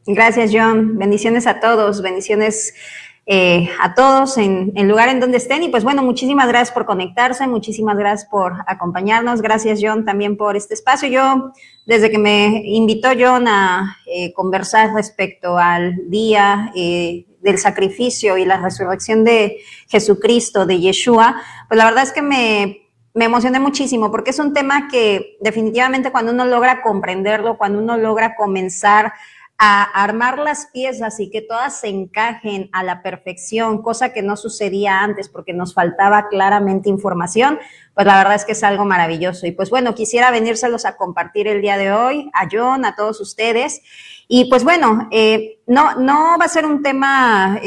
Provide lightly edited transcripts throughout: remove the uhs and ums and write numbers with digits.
Gracias, John. Bendiciones a todos, bendiciones a todos en el lugar en donde estén. Y pues bueno, muchísimas gracias por conectarse, muchísimas gracias por acompañarnos. Gracias, John, también por este espacio. Yo, desde que me invitó John a conversar respecto al día del sacrificio y la resurrección de Jesucristo, de Yeshua, pues la verdad es que me emocioné muchísimo porque es un tema que definitivamente cuando uno logra comprenderlo, cuando uno logra comenzar a armar las piezas y que todas se encajen a la perfección, cosa que no sucedía antes porque nos faltaba claramente información, pues la verdad es que es algo maravilloso. Y pues bueno, quisiera venírselos a compartir el día de hoy, a John, a todos ustedes. Y pues bueno, no va a ser un tema,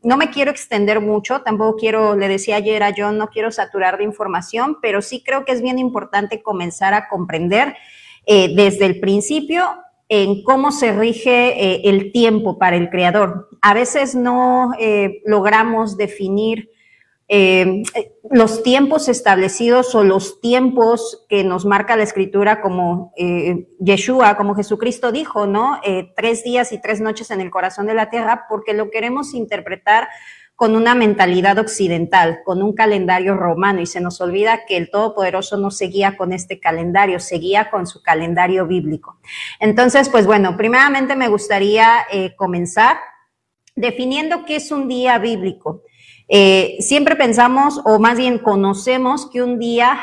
no me quiero extender mucho, tampoco quiero, le decía ayer a John, no quiero saturar de información, pero sí creo que es bien importante comenzar a comprender desde el principio en cómo se rige el tiempo para el creador. A veces no logramos definir los tiempos establecidos o los tiempos que nos marca la Escritura como Yeshua, como Jesucristo dijo, ¿no? 3 días y 3 noches en el corazón de la tierra, porque lo queremos interpretar con una mentalidad occidental, con un calendario romano, y se nos olvida que el Todopoderoso no seguía con este calendario, seguía con su calendario bíblico. Entonces, pues bueno, primeramente me gustaría comenzar definiendo qué es un día bíblico. Siempre pensamos, o más bien conocemos, que un día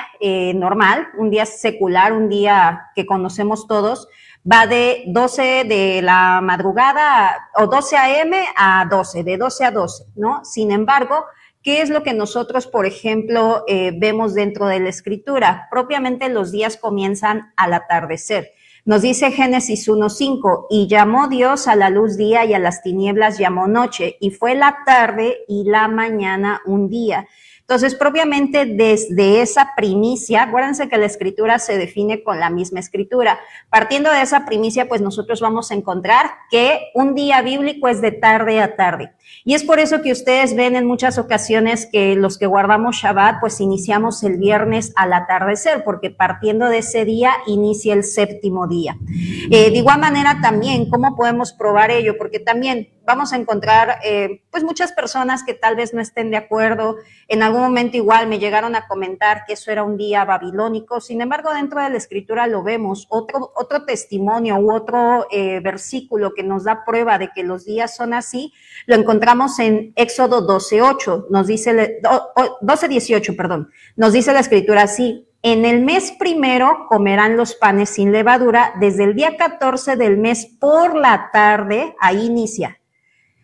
normal, un día secular, un día que conocemos todos, va de 12 de la madrugada o 12 a.m. a 12, de 12 a 12, ¿no? Sin embargo, ¿qué es lo que nosotros, por ejemplo, vemos dentro de la Escritura? Propiamente los días comienzan al atardecer. Nos dice Génesis 1:5, y llamó Dios a la luz día y a las tinieblas llamó noche, y fue la tarde y la mañana un día. Entonces, propiamente desde esa primicia, acuérdense que la Escritura se define con la misma Escritura. Partiendo de esa primicia, pues nosotros vamos a encontrar que un día bíblico es de tarde a tarde. Y es por eso que ustedes ven en muchas ocasiones que los que guardamos Shabbat, pues iniciamos el viernes al atardecer, porque partiendo de ese día inicia el séptimo día. De igual manera también, ¿cómo podemos probar ello? Porque también vamos a encontrar pues muchas personas que tal vez no estén de acuerdo. En algún momento igual me llegaron a comentar que eso era un día babilónico. Sin embargo, dentro de la Escritura lo vemos. Otro testimonio u otro versículo que nos da prueba de que los días son así, lo encontramos en Éxodo 12:8, nos dice 12:18, perdón. Nos dice la Escritura así: en el mes primero comerán los panes sin levadura, desde el día 14 del mes por la tarde, ahí inicia,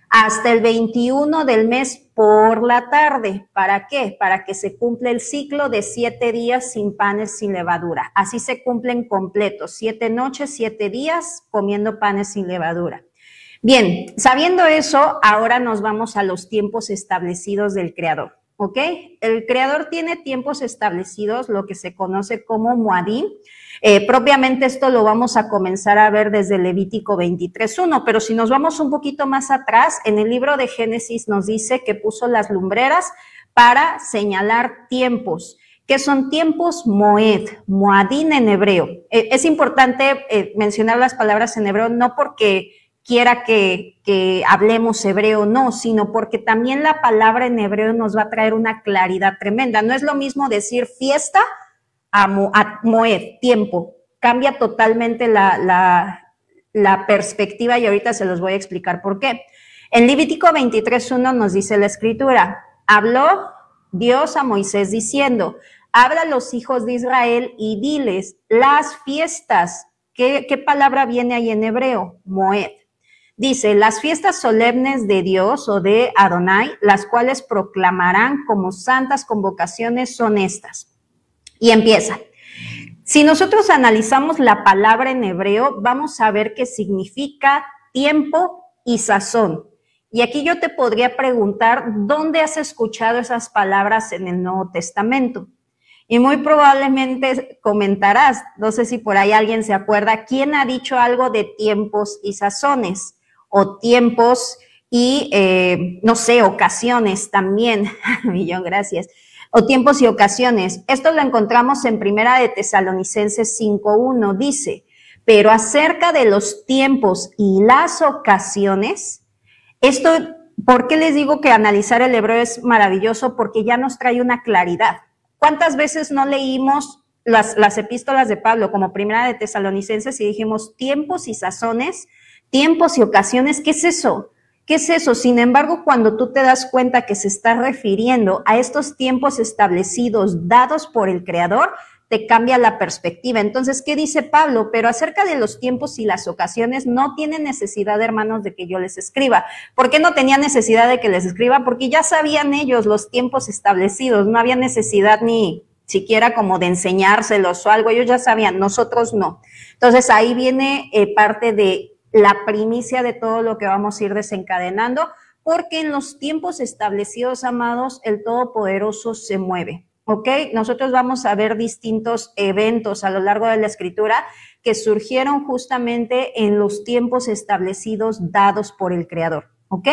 hasta el 21 del mes por la tarde. ¿Para qué? Para que se cumpla el ciclo de 7 días sin panes sin levadura. Así se cumplen completos, 7 noches, 7 días comiendo panes sin levadura. Bien, sabiendo eso, ahora nos vamos a los tiempos establecidos del Creador. ¿Ok? El Creador tiene tiempos establecidos, lo que se conoce como Moadim. Propiamente esto lo vamos a comenzar a ver desde Levítico 23:1, pero si nos vamos un poquito más atrás, en el libro de Génesis nos dice que puso las lumbreras para señalar tiempos. ¿Qué son tiempos? Moed, Moadim en hebreo. Es importante mencionar las palabras en hebreo, no porque quiera que hablemos hebreo, no, sino porque también la palabra en hebreo nos va a traer una claridad tremenda. No es lo mismo decir fiesta a moed, tiempo. Cambia totalmente la perspectiva y ahorita se los voy a explicar por qué. En Levítico 23:1 nos dice la Escritura: habló Dios a Moisés diciendo, habla a los hijos de Israel y diles las fiestas. ¿Qué palabra viene ahí en hebreo? Moed. Dice, las fiestas solemnes de Dios o de Adonai, las cuales proclamarán como santas convocaciones son estas. Y empieza. Si nosotros analizamos la palabra en hebreo, vamos a ver que significa tiempo y sazón. Y aquí yo te podría preguntar, ¿dónde has escuchado esas palabras en el Nuevo Testamento? Y muy probablemente comentarás, no sé si por ahí alguien se acuerda, ¿quién ha dicho algo de tiempos y sazones? O tiempos y, no sé, ocasiones también. Millón gracias. O tiempos y ocasiones. Esto lo encontramos en Primera de Tesalonicenses 5:1. Dice, pero acerca de los tiempos y las ocasiones, esto, ¿por qué les digo que analizar el hebreo es maravilloso? Porque ya nos trae una claridad. ¿Cuántas veces no leímos las epístolas de Pablo como Primera de Tesalonicenses y dijimos tiempos y sazones, tiempos y ocasiones? ¿Qué es eso? ¿Qué es eso? Sin embargo, cuando tú te das cuenta que se está refiriendo a estos tiempos establecidos dados por el Creador, te cambia la perspectiva. Entonces, ¿qué dice Pablo? Pero acerca de los tiempos y las ocasiones, no tienen necesidad, hermanos, de que yo les escriba. ¿Por qué no tenía necesidad de que les escriba? Porque ya sabían ellos los tiempos establecidos, no había necesidad ni siquiera como de enseñárselos o algo, ellos ya sabían, nosotros no. Entonces, ahí viene parte de la primicia de todo lo que vamos a ir desencadenando, porque en los tiempos establecidos, amados, el Todopoderoso se mueve. ¿Ok? Nosotros vamos a ver distintos eventos a lo largo de la Escritura que surgieron justamente en los tiempos establecidos dados por el Creador. ¿Ok?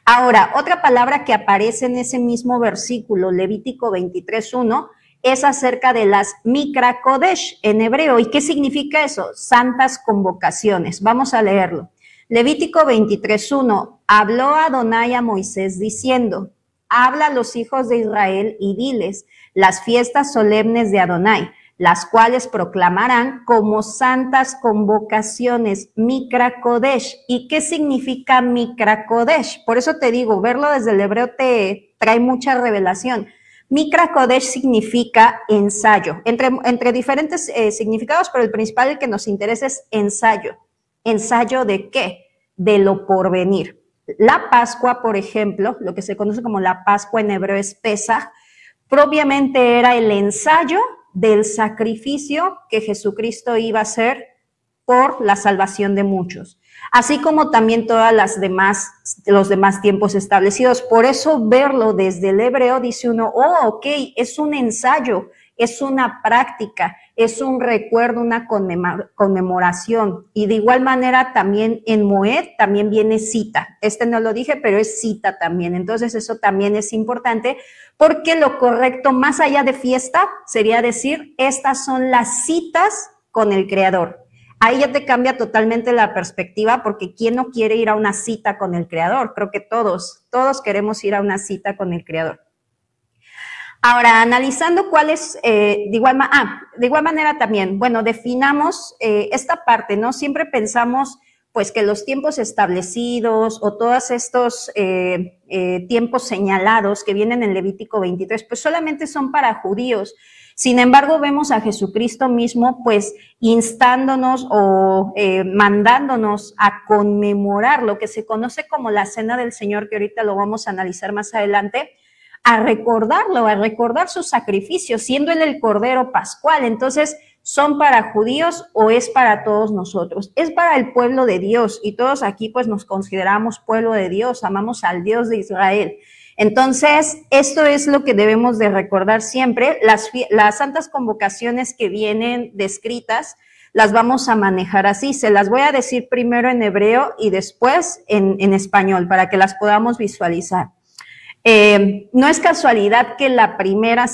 Ahora, otra palabra que aparece en ese mismo versículo, Levítico 23:1, es acerca de las Mikra Kodesh en hebreo. ¿Y qué significa eso? Santas convocaciones. Vamos a leerlo. Levítico 23:1, habló Adonai a Moisés diciendo, habla a los hijos de Israel y diles las fiestas solemnes de Adonai, las cuales proclamarán como santas convocaciones, Mikra Kodesh. ¿Y qué significa Mikra Kodesh? Por eso te digo, verlo desde el hebreo te trae mucha revelación. Mikra Kodesh significa ensayo, entre diferentes significados, pero el principal, el que nos interesa, es ensayo. ¿Ensayo de qué? De lo porvenir. La Pascua, por ejemplo, lo que se conoce como la Pascua en hebreo es Pesaj, propiamente era el ensayo del sacrificio que Jesucristo iba a hacer por la salvación de muchos, así como también todas los demás tiempos establecidos. Por eso verlo desde el hebreo dice uno, oh, ok, es un ensayo, es una práctica, es un recuerdo, una conmemoración. Y de igual manera también en Moed también viene cita. No lo dije, pero es cita también. Entonces eso también es importante porque lo correcto, más allá de fiesta, sería decir, estas son las citas con el Creador. Ahí ya te cambia totalmente la perspectiva, porque ¿quién no quiere ir a una cita con el Creador? Creo que todos queremos ir a una cita con el Creador. Ahora, analizando cuál es, de igual manera también, bueno, definamos esta parte, ¿no? Siempre pensamos, pues, que los tiempos establecidos o todos estos tiempos señalados que vienen en Levítico 23, pues solamente son para judíos. Sin embargo, vemos a Jesucristo mismo, pues, instándonos o mandándonos a conmemorar lo que se conoce como la Cena del Señor, que ahorita lo vamos a analizar más adelante, a recordarlo, a recordar su sacrificio, siendo él el Cordero Pascual. Entonces, ¿son para judíos o es para todos nosotros? Es para el pueblo de Dios, y todos aquí pues nos consideramos pueblo de Dios, amamos al Dios de Israel. Entonces, esto es lo que debemos de recordar siempre. Las santas convocaciones que vienen descritas las vamos a manejar así. Se las voy a decir primero en hebreo y después en español para que las podamos visualizar. No es casualidad que la primera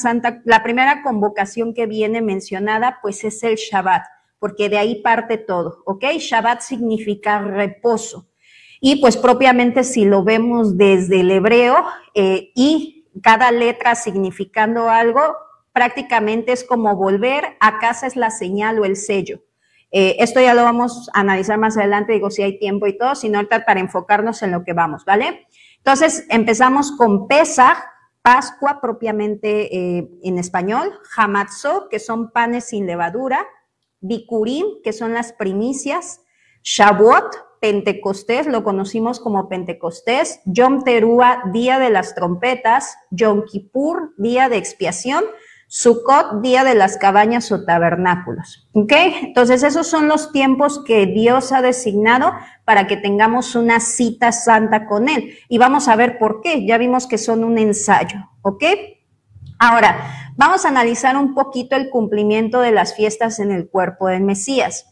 convocación que viene mencionada, pues es el Shabbat, porque de ahí parte todo, ¿ok? Shabbat significa reposo. Y pues propiamente si lo vemos desde el hebreo y cada letra significando algo, prácticamente es como volver a casa, es la señal o el sello. Esto ya lo vamos a analizar más adelante, digo, si hay tiempo y todo, sino ahorita para enfocarnos en lo que vamos, ¿vale? Entonces, empezamos con Pesaj, Pascua propiamente en español, Hamatzot, que son panes sin levadura, Bikurim, que son las primicias, Shavuot, Pentecostés, lo conocimos como Pentecostés, Yom Teruah, Día de las Trompetas, Yom Kippur, Día de Expiación, Sukkot, Día de las Cabañas o Tabernáculos. ¿Ok? Entonces, esos son los tiempos que Dios ha designado para que tengamos una cita santa con Él. Y vamos a ver por qué. Ya vimos que son un ensayo. ¿Ok? Ahora, vamos a analizar un poquito el cumplimiento de las fiestas en el cuerpo del Mesías.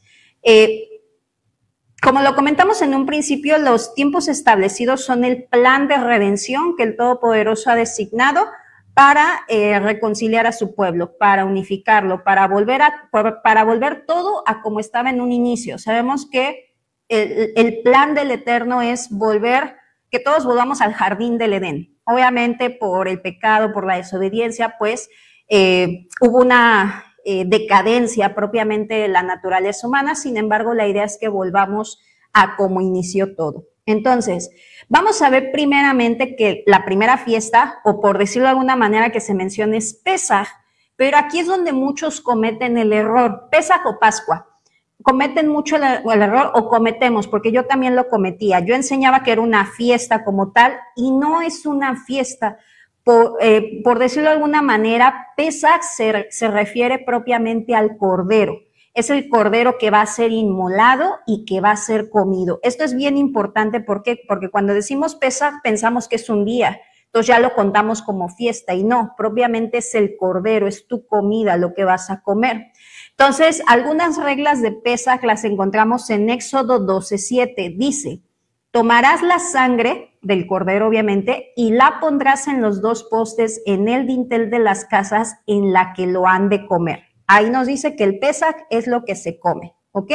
Como lo comentamos en un principio, los tiempos establecidos son el plan de redención que el Todopoderoso ha designado para reconciliar a su pueblo, para unificarlo, para volver todo a como estaba en un inicio. Sabemos que el plan del Eterno es que todos volvamos al jardín del Edén. Obviamente por el pecado, por la desobediencia, pues hubo una decadencia propiamente de la naturaleza humana. Sin embargo, la idea es que volvamos a como inició todo. Entonces, vamos a ver primeramente que la primera fiesta, o por decirlo de alguna manera que se menciona, es Pesaj, pero aquí es donde muchos cometen el error. Pesaj o Pascua. Cometen mucho el error, o cometemos, porque yo también lo cometía. Yo enseñaba que era una fiesta como tal, y no es una fiesta. Por decirlo de alguna manera, Pesaj se refiere propiamente al cordero. Es el cordero que va a ser inmolado y que va a ser comido. Esto es bien importante, ¿por qué? Porque cuando decimos Pesaj pensamos que es un día, entonces ya lo contamos como fiesta, y no, propiamente es el cordero, es tu comida, lo que vas a comer. Entonces, algunas reglas de Pesaj las encontramos en Éxodo 12:7. Dice: tomarás la sangre del cordero, obviamente, y la pondrás en los dos postes en el dintel de las casas en la que lo han de comer. Ahí nos dice que el Pesaj es lo que se come, ¿ok?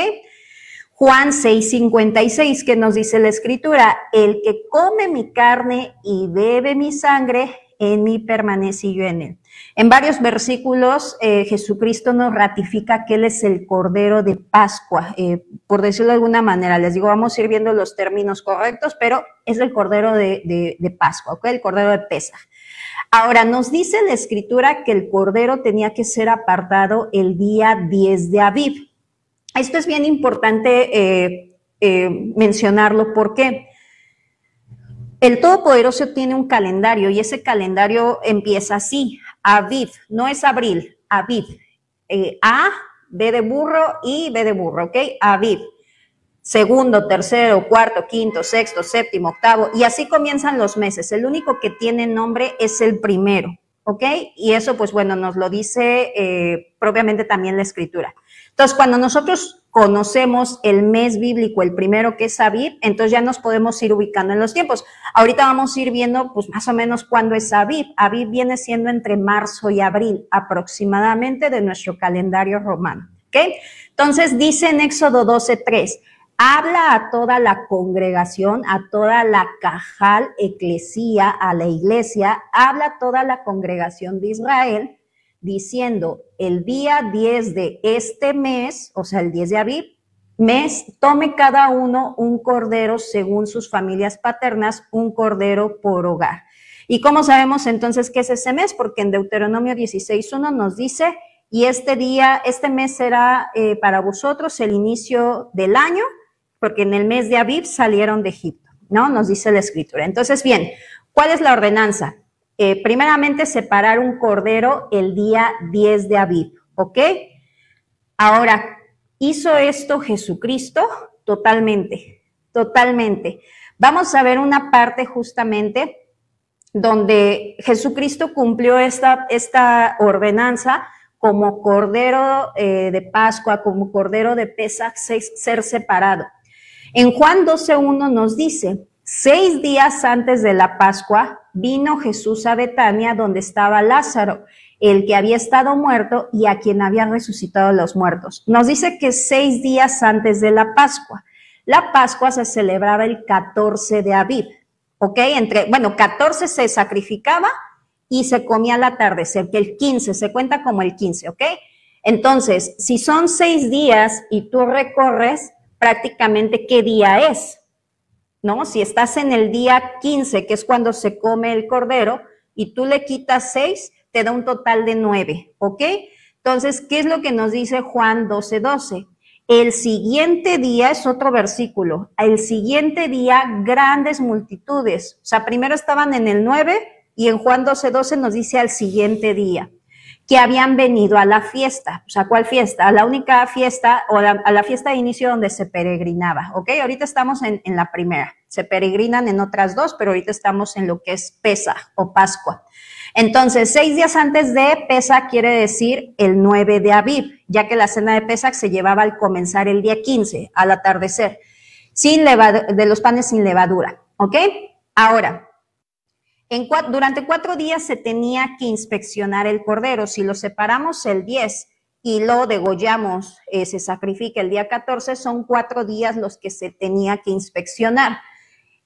Juan 6:56, que nos dice la Escritura: el que come mi carne y bebe mi sangre, en mí permanece y yo en él. En varios versículos, Jesucristo nos ratifica que Él es el Cordero de Pascua, por decirlo de alguna manera. Les digo, vamos a ir viendo los términos correctos, pero es el Cordero de Pascua, ¿ok? El Cordero de Pesaj. Ahora, nos dice la Escritura que el Cordero tenía que ser apartado el día 10 de Aviv. Esto es bien importante mencionarlo. ¿Por qué? El Todopoderoso tiene un calendario, y ese calendario empieza así: Aviv, no es abril, Aviv. A, B de burro, y B de burro, ¿ok? Aviv. Segundo, tercero, cuarto, quinto, sexto, séptimo, octavo, y así comienzan los meses. El único que tiene nombre es el primero, ¿ok? Y eso, pues bueno, nos lo dice propiamente también la Escritura. Entonces, cuando nosotros conocemos el mes bíblico, el primero, que es Aviv, entonces ya nos podemos ir ubicando en los tiempos. Ahorita vamos a ir viendo, pues más o menos cuándo es Aviv. Aviv viene siendo entre marzo y abril, aproximadamente, de nuestro calendario romano, ¿ok? Entonces, dice en Éxodo 12:3, habla a toda la congregación, a toda la cajal, eclesía, a la iglesia, habla a toda la congregación de Israel, diciendo: el día 10 de este mes, o sea, el 10 de Aviv, tome cada uno un cordero según sus familias paternas, un cordero por hogar. ¿Y cómo sabemos entonces qué es ese mes? Porque en Deuteronomio 16:1 nos dice: y este mes será para vosotros el inicio del año, porque en el mes de Aviv salieron de Egipto, ¿no? Nos dice la Escritura. Entonces, bien, ¿cuál es la ordenanza? Primeramente, separar un cordero el día 10 de Aviv, ¿ok? Ahora, ¿hizo esto Jesucristo? Totalmente, totalmente. Vamos a ver una parte justamente donde Jesucristo cumplió esta ordenanza como cordero de Pascua, como cordero de Pesaj, ser separado. En Juan 12:1 nos dice: 6 días antes de la Pascua vino Jesús a Betania, donde estaba Lázaro, el que había estado muerto y a quien había resucitado los muertos. Nos dice que 6 días antes de la Pascua. La Pascua se celebraba el 14 de Aviv, ¿ok? 14 se sacrificaba y se comía al atardecer, que el 15 se cuenta como el 15, ¿ok? Entonces, si son 6 días y tú recorres, prácticamente, ¿qué día es? ¿No? Si estás en el día 15, que es cuando se come el cordero, y tú le quitas 6, te da un total de 9, ¿ok? Entonces, ¿qué es lo que nos dice Juan 12:12? El siguiente día, es otro versículo, el siguiente día grandes multitudes. O sea, primero estaban en el 9 y en Juan 12:12 nos dice al siguiente día, que habían venido a la fiesta. O sea, ¿cuál fiesta? A la única fiesta, o a la fiesta de inicio donde se peregrinaba, ¿ok? Ahorita estamos en la primera. Se peregrinan en otras dos, pero ahorita estamos en lo que es Pesaj o Pascua. Entonces, 6 días antes de Pesaj quiere decir el 9 de Aviv, ya que la cena de Pesaj se llevaba al comenzar el día 15, al atardecer, de los panes sin levadura, ¿ok? Ahora, Durante 4 días se tenía que inspeccionar el cordero. Si lo separamos el 10 y lo degollamos, se sacrifica el día 14, son 4 días los que se tenía que inspeccionar.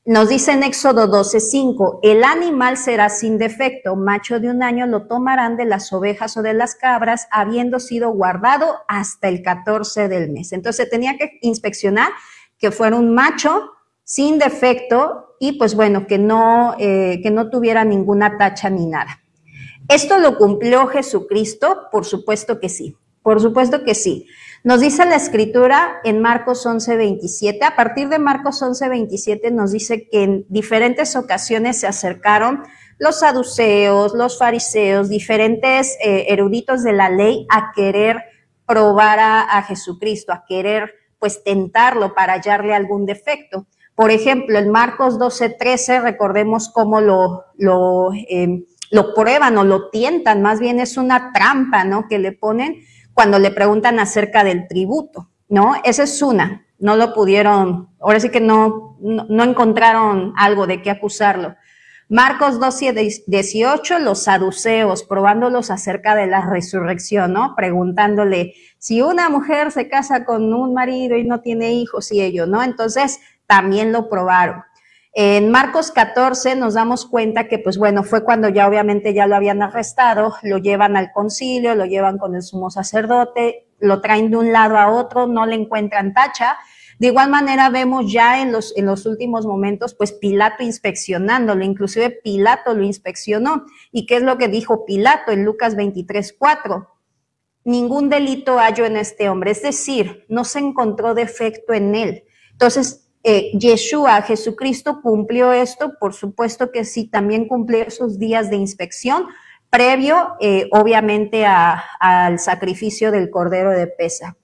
Nos dice en Éxodo 12:5, el animal será sin defecto, macho de 1 año lo tomarán de las ovejas o de las cabras, habiendo sido guardado hasta el 14 del mes. Entonces tenía que inspeccionar que fuera un macho sin defecto y pues bueno, que no tuviera ninguna tacha ni nada. ¿Esto lo cumplió Jesucristo? Por supuesto que sí, por supuesto que sí. Nos dice la Escritura en Marcos 11:27, a partir de Marcos 11:27 nos dice que en diferentes ocasiones se acercaron los saduceos, los fariseos, diferentes eruditos de la ley a querer probar a Jesucristo, a querer pues tentarlo para hallarle algún defecto. Por ejemplo, en Marcos 12:13 recordemos cómo lo prueban o lo tientan, más bien es una trampa, ¿no?, que le ponen cuando le preguntan acerca del tributo, ¿no? Esa es una, no lo pudieron, ahora sí que no encontraron algo de qué acusarlo. Marcos 12:18, los saduceos, probándolos acerca de la resurrección, ¿no? Preguntándole, si una mujer se casa con un marido y no tiene hijos y ello, ¿no? Entonces, también lo probaron. En Marcos 14 nos damos cuenta que, pues bueno, fue cuando ya obviamente ya lo habían arrestado, lo llevan al concilio, lo llevan con el sumo sacerdote, lo traen de un lado a otro, no le encuentran tacha. De igual manera vemos ya en los últimos momentos, pues Pilato inspeccionándolo, inclusive Pilato lo inspeccionó. ¿Y qué es lo que dijo Pilato en Lucas 23:4? Ningún delito hallo en este hombre, es decir, no se encontró defecto en él. Entonces, Yeshua, Jesucristo, ¿cumplió esto? Por supuesto que sí, también cumplió esos días de inspección, previo, obviamente, al sacrificio del Cordero de Pesa.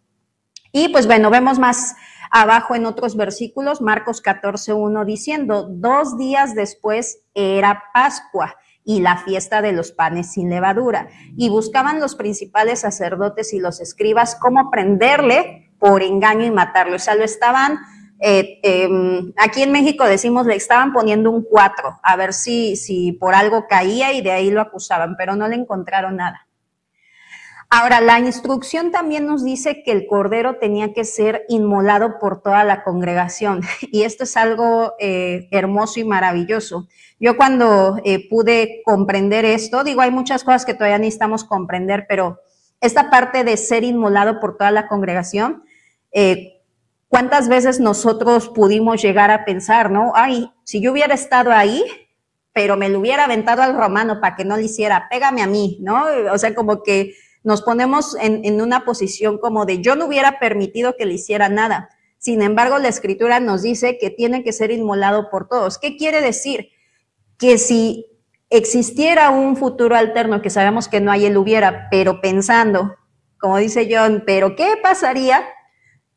Y pues bueno, vemos más abajo en otros versículos, Marcos 14:1 diciendo, 2 días después era Pascua y la fiesta de los panes sin levadura, y buscaban los principales sacerdotes y los escribas cómo prenderle por engaño y matarlo. O sea, lo estaban... aquí en México decimos, le estaban poniendo un 4, a ver si por algo caía y de ahí lo acusaban, pero no le encontraron nada. Ahora, la instrucción también nos dice que el cordero tenía que ser inmolado por toda la congregación, y esto es algo hermoso y maravilloso. Yo cuando pude comprender esto, digo, hay muchas cosas que todavía necesitamos comprender, pero esta parte de ser inmolado por toda la congregación, ¿cuántas veces nosotros pudimos llegar a pensar, no? Ay, si yo hubiera estado ahí, pero me lo hubiera aventado al romano para que no le hiciera, pégame a mí, ¿no? O sea, como que nos ponemos en una posición como de yo no hubiera permitido que le hiciera nada. Sin embargo, la Escritura nos dice que tiene que ser inmolado por todos. ¿Qué quiere decir? Que si existiera un futuro alterno, que sabemos que no hay, él hubiera, pero pensando, como dice John, ¿pero qué pasaría?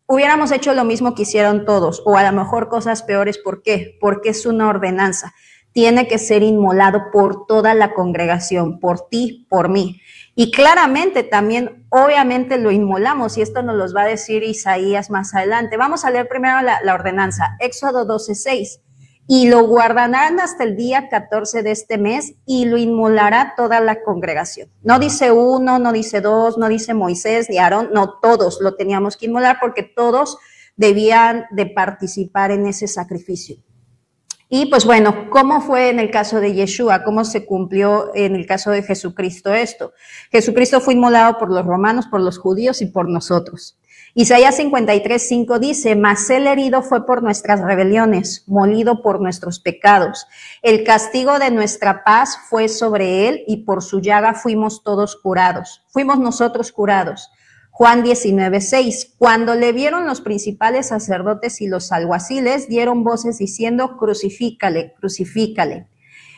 Hubiéramos hecho lo mismo que hicieron todos, o a lo mejor cosas peores. ¿Por qué? Porque es una ordenanza. Tiene que ser inmolado por toda la congregación, por ti, por mí. Y claramente también, obviamente lo inmolamos, y esto nos lo va a decir Isaías más adelante. Vamos a leer primero la ordenanza, Éxodo 12:6. Y lo guardarán hasta el día 14 de este mes y lo inmolará toda la congregación. No dice uno, no dice dos, no dice Moisés ni Aarón, no, todos lo teníamos que inmolar porque todos debían de participar en ese sacrificio. Y pues bueno, ¿cómo fue en el caso de Yeshua? ¿Cómo se cumplió en el caso de Jesucristo esto? Jesucristo fue inmolado por los romanos, por los judíos y por nosotros. Isaías 53:5 dice, mas él herido fue por nuestras rebeliones, molido por nuestros pecados. El castigo de nuestra paz fue sobre él y por su llaga fuimos todos curados. Fuimos nosotros curados. Juan 19:6, cuando le vieron los principales sacerdotes y los alguaciles, dieron voces diciendo, crucifícale, crucifícale.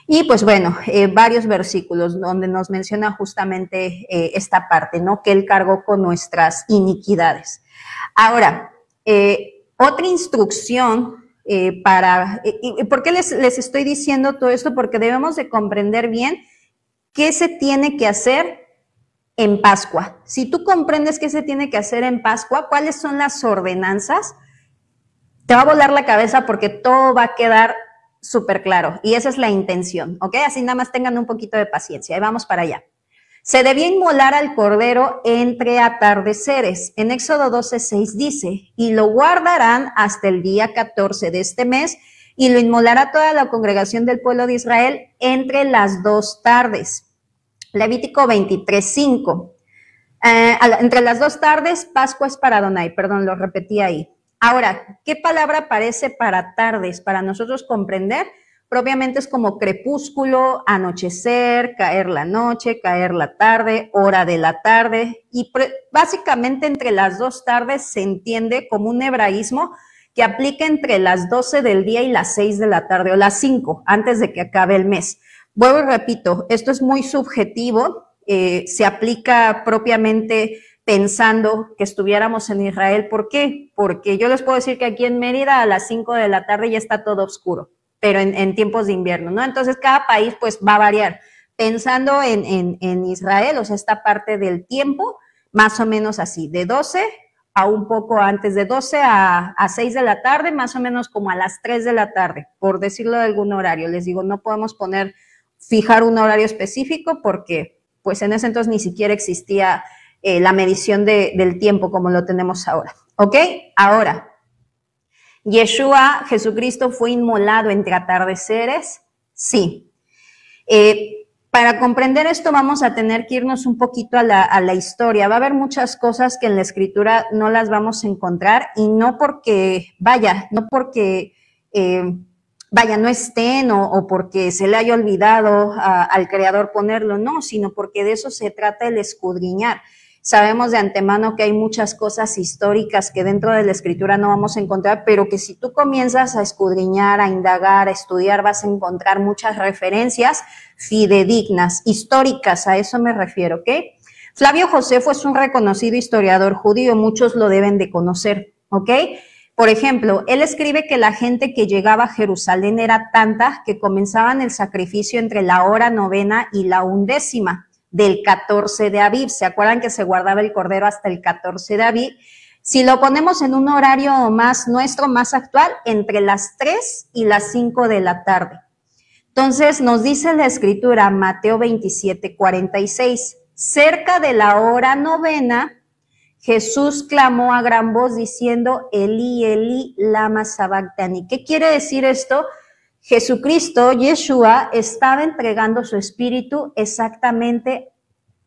Y pues bueno, varios versículos donde nos menciona justamente esta parte, ¿no? Que él cargó con nuestras iniquidades. Ahora, otra instrucción ¿por qué les estoy diciendo todo esto? Porque debemos de comprender bien qué se tiene que hacer en Pascua. Si tú comprendes qué se tiene que hacer en Pascua, cuáles son las ordenanzas, te va a volar la cabeza porque todo va a quedar súper claro. Y esa es la intención, ¿ok? Así nada más tengan un poquito de paciencia. Ahí vamos para allá. Se debía inmolar al cordero entre atardeceres. En Éxodo 12:6 dice, y lo guardarán hasta el día 14 de este mes, y lo inmolará toda la congregación del pueblo de Israel entre las 2 tardes. Levítico 23:5. Entre las 2 tardes, Pascua es para Adonai. Perdón, lo repetí ahí. Ahora, ¿qué palabra aparece para tardes? Para nosotros comprender, propiamente es como crepúsculo, anochecer, caer la noche, caer la tarde, hora de la tarde. Y básicamente entre las 2 tardes se entiende como un hebraísmo que aplica entre las 12 del día y las 6 de la tarde o las 5 antes de que acabe el mes. Vuelvo y repito, esto es muy subjetivo, se aplica propiamente pensando que estuviéramos en Israel. ¿Por qué? Porque yo les puedo decir que aquí en Mérida a las 5 de la tarde ya está todo oscuro, pero en tiempos de invierno, ¿no? Entonces cada país pues va a variar. Pensando en Israel, o sea, esta parte del tiempo, más o menos así, de 12 a un poco antes de 12 a 6 de la tarde, más o menos como a las 3 de la tarde, por decirlo de algún horario. Les digo, no podemos fijar un horario específico porque pues en ese entonces ni siquiera existía la medición del tiempo como lo tenemos ahora. ¿Ok? Ahora, Yeshua, Jesucristo, fue inmolado entre atardeceres. Sí. Para comprender esto vamos a tener que irnos un poquito a la historia. Va a haber muchas cosas que en la escritura no las vamos a encontrar y no porque, no estén o porque se le haya olvidado al Creador ponerlo, no, sino porque de eso se trata el escudriñar. Sabemos de antemano que hay muchas cosas históricas que dentro de la escritura no vamos a encontrar, pero que si tú comienzas a escudriñar, a indagar, a estudiar, vas a encontrar muchas referencias fidedignas, históricas, a eso me refiero, ¿ok? Flavio Josefo es un reconocido historiador judío, muchos lo deben de conocer, ¿ok? Por ejemplo, él escribe que la gente que llegaba a Jerusalén era tanta que comenzaban el sacrificio entre la hora 9 y la 11 del 14 de Aviv. ¿Se acuerdan que se guardaba el cordero hasta el 14 de Aviv? Si lo ponemos en un horario más nuestro, más actual, entre las 3 y las 5 de la tarde. Entonces nos dice la escritura, Mateo 27:46, cerca de la hora 9, Jesús clamó a gran voz diciendo, Elí, Elí, lama sabactani. ¿Qué quiere decir esto? Jesucristo, Yeshua, estaba entregando su espíritu exactamente,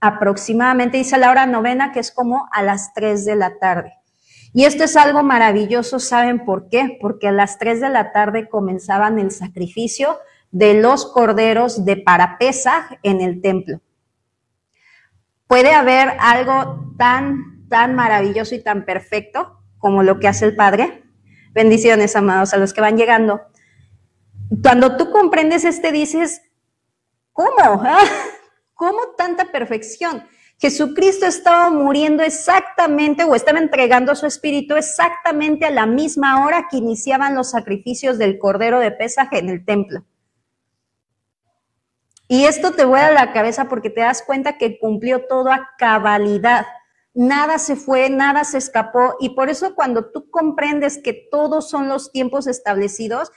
aproximadamente, dice la hora 9, que es como a las 3 de la tarde. Y esto es algo maravilloso, ¿saben por qué? Porque a las 3 de la tarde comenzaban el sacrificio de los corderos de para Pesaj en el templo. Puede haber algo tan maravilloso y tan perfecto como lo que hace el Padre. Bendiciones, amados, a los que van llegando. Cuando tú comprendes dices, ¿cómo? ¿Cómo tanta perfección? Jesucristo estaba muriendo exactamente, o estaba entregando su espíritu exactamente a la misma hora que iniciaban los sacrificios del Cordero de Pesaj en el templo. Y esto te vuela la cabeza porque te das cuenta que cumplió todo a cabalidad. Nada se fue, nada se escapó. Y por eso cuando tú comprendes que todos son los tiempos establecidos,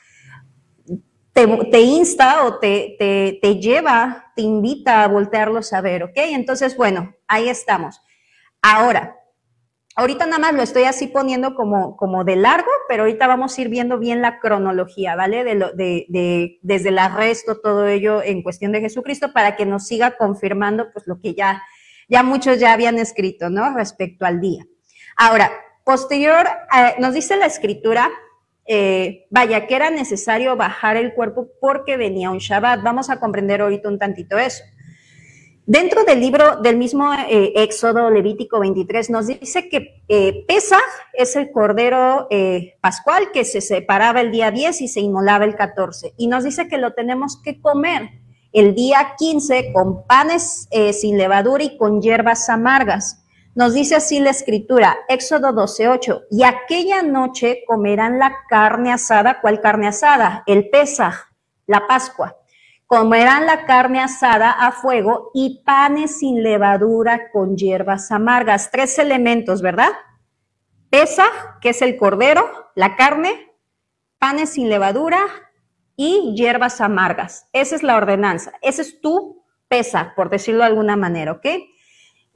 te insta o te lleva, te invita a voltearlos a ver, ¿ok? Entonces, bueno, ahí estamos. Ahorita nada más lo estoy así poniendo como de largo, pero ahorita vamos a ir viendo bien la cronología, ¿vale? Desde el arresto, todo ello en cuestión de Jesucristo, para que nos siga confirmando pues lo que ya muchos ya habían escrito, ¿no? Respecto al día. Ahora, posterior, nos dice la escritura, que era necesario bajar el cuerpo porque venía un Shabbat. Vamos a comprender ahorita un tantito eso. Dentro del libro del mismo Éxodo, Levítico 23, nos dice que Pesaj es el cordero pascual que se separaba el día 10 y se inmolaba el 14. Y nos dice que lo tenemos que comer el día 15 con panes sin levadura y con hierbas amargas. Nos dice así la escritura, Éxodo 12:8, y aquella noche comerán la carne asada. ¿Cuál carne asada? El Pesaj, la Pascua. Comerán la carne asada a fuego y panes sin levadura con hierbas amargas. 3 elementos, ¿verdad? Pesaj, que es el cordero, la carne, panes sin levadura y hierbas amargas. Esa es la ordenanza. Ese es tu pesa, por decirlo de alguna manera, ¿ok?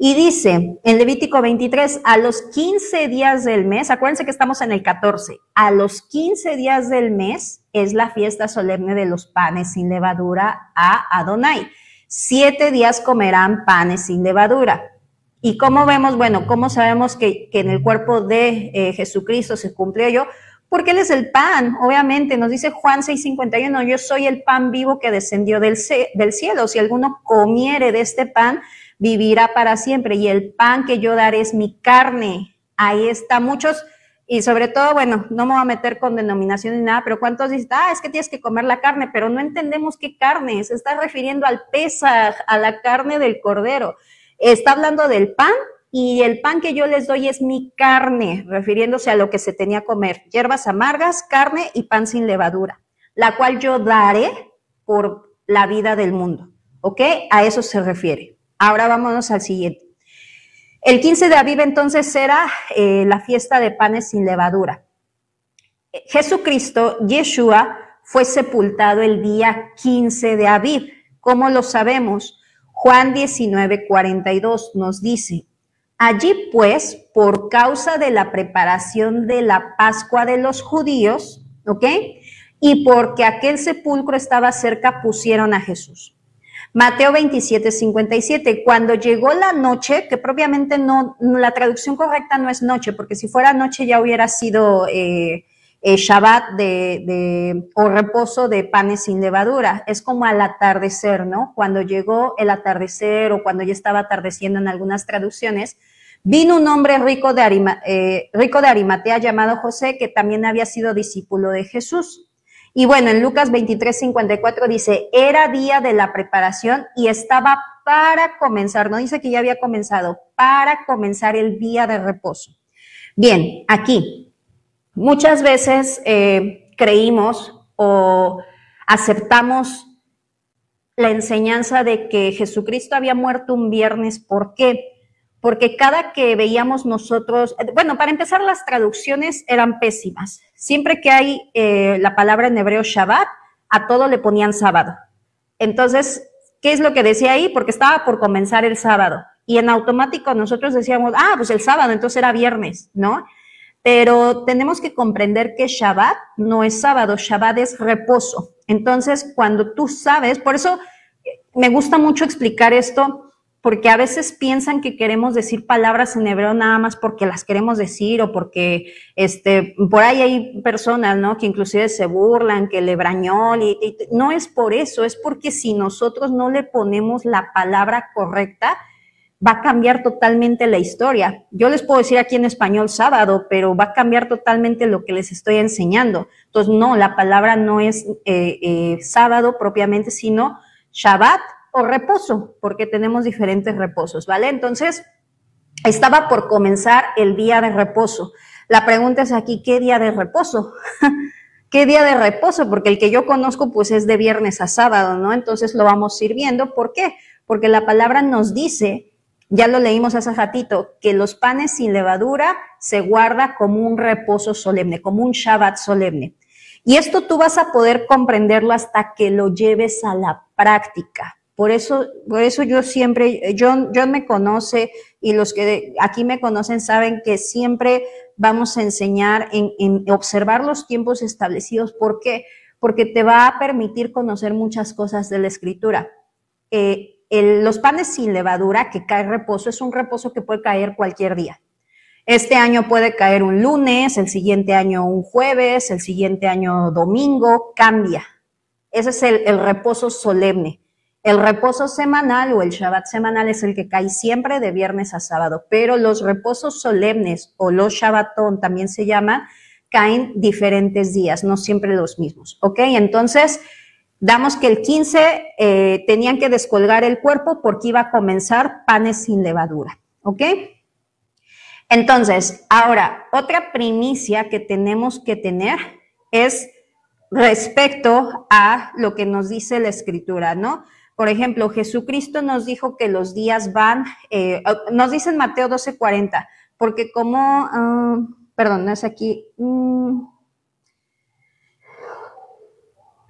Y dice en Levítico 23, a los 15 días del mes, acuérdense que estamos en el 14, a los 15 días del mes es la fiesta solemne de los panes sin levadura a Adonai. 7 días comerán panes sin levadura. ¿Y cómo vemos? Bueno, ¿cómo sabemos que en el cuerpo de Jesucristo se cumplió ello? Porque Él es el pan, obviamente, nos dice Juan 6:51, yo soy el pan vivo que descendió del cielo, si alguno comiere de este pan, vivirá para siempre, y el pan que yo daré es mi carne. Ahí está, muchos, y sobre todo, bueno, no me voy a meter con denominación ni nada, pero ¿cuántos dicen, es que tienes que comer la carne? Pero no entendemos qué carne, se está refiriendo al Pesaj, a la carne del cordero. Está hablando del pan, y el pan que yo les doy es mi carne, refiriéndose a lo que se tenía que comer, hierbas amargas, carne y pan sin levadura, la cual yo daré por la vida del mundo, ¿ok? A eso se refiere. Ahora vámonos al siguiente. El 15 de Aviv entonces era la fiesta de panes sin levadura. Jesucristo, Yeshua, fue sepultado el día 15 de Aviv. ¿Cómo lo sabemos? Juan 19:42 nos dice, allí pues, por causa de la preparación de la Pascua de los judíos, ¿ok? Y porque aquel sepulcro estaba cerca, pusieron a Jesús. Mateo 27:57, cuando llegó la noche, que propiamente no, la traducción correcta no es noche, porque si fuera noche ya hubiera sido Shabbat o reposo de panes sin levadura, es como al atardecer, ¿no? Cuando llegó el atardecer o cuando ya estaba atardeciendo en algunas traducciones, vino un hombre rico de Arimatea llamado José, que también había sido discípulo de Jesús. Y bueno, en Lucas 23:54 dice, era día de la preparación y estaba para comenzar, no dice que ya había comenzado, para comenzar el día de reposo. Bien, aquí, muchas veces creímos o aceptamos la enseñanza de que Jesucristo había muerto un viernes. ¿Por qué? Porque cada que veíamos nosotros, bueno, para empezar, las traducciones eran pésimas. Siempre que hay la palabra en hebreo Shabbat, a todo le ponían sábado. Entonces, ¿qué es lo que decía ahí? Porque estaba por comenzar el sábado. Y en automático nosotros decíamos, pues el sábado, entonces era viernes, ¿no? Pero tenemos que comprender que Shabbat no es sábado, Shabbat es reposo. Entonces, cuando tú sabes, por eso me gusta mucho explicar esto, porque a veces piensan que queremos decir palabras en hebreo nada más porque las queremos decir o porque por ahí hay personas, ¿no? Que inclusive se burlan, que el hebrañol, y no es por eso, es porque si nosotros no le ponemos la palabra correcta, va a cambiar totalmente la historia. Yo les puedo decir aquí en español sábado, pero va a cambiar totalmente lo que les estoy enseñando. Entonces, no, la palabra no es sábado propiamente, sino Shabbat o reposo, porque tenemos diferentes reposos, ¿vale? Entonces, estaba por comenzar el día de reposo. La pregunta es aquí, ¿qué día de reposo? ¿Qué día de reposo? Porque el que yo conozco, pues, es de viernes a sábado, ¿no? Entonces, lo vamos a ir viendo. ¿Por qué? Porque la palabra nos dice, ya lo leímos hace ratito, que los panes sin levadura se guarda como un reposo solemne, como un Shabbat solemne. Y esto tú vas a poder comprenderlo hasta que lo lleves a la práctica. Por eso yo siempre, John me conoce y los que aquí me conocen saben que siempre vamos a enseñar en observar los tiempos establecidos. ¿Por qué? Porque te va a permitir conocer muchas cosas de la Escritura. Los panes sin levadura, que cae reposo, es un reposo que puede caer cualquier día. Este año puede caer un lunes, el siguiente año un jueves, el siguiente año domingo, cambia. Ese es el reposo solemne. El reposo semanal o el Shabbat semanal es el que cae siempre de viernes a sábado, pero los reposos solemnes o los Shabbatón también se llaman, caen diferentes días, no siempre los mismos, ¿ok? Entonces, damos que el 15 tenían que descolgar el cuerpo porque iba a comenzar panes sin levadura, ¿ok? Entonces, ahora, otra primicia que tenemos que tener es respecto a lo que nos dice la Escritura, ¿no? Por ejemplo, Jesucristo nos dijo que los días van, nos dice en Mateo 12:40, porque como, perdón, no es aquí,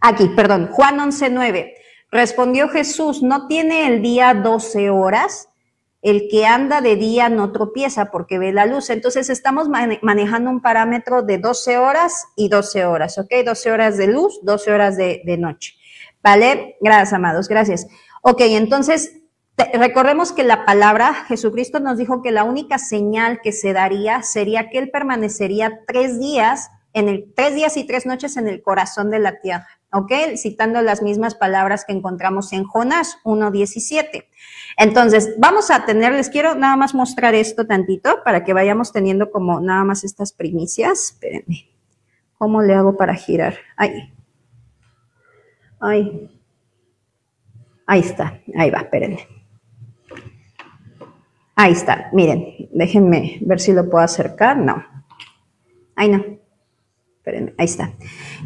Aquí, perdón, Juan 11:9. Respondió Jesús, ¿no tiene el día 12 horas? El que anda de día no tropieza porque ve la luz. Entonces estamos manejando un parámetro de 12 horas y 12 horas, ¿ok? 12 horas de luz, 12 horas de noche. ¿Vale? Gracias, amados, gracias. Ok, entonces recordemos que la palabra, Jesucristo nos dijo que la única señal que se daría sería que Él permanecería 3 días, 3 días y 3 noches en el corazón de la tierra, ¿ok? Citando las mismas palabras que encontramos en Jonás 1:17. Entonces, vamos a tener, les quiero nada más mostrar esto tantito para que vayamos teniendo como nada más estas primicias. Espérenme, ¿cómo le hago para girar? Ahí está, ahí va, espérenme. Ahí está, miren, déjenme ver si lo puedo acercar, no. Ahí no, espérenme, ahí está.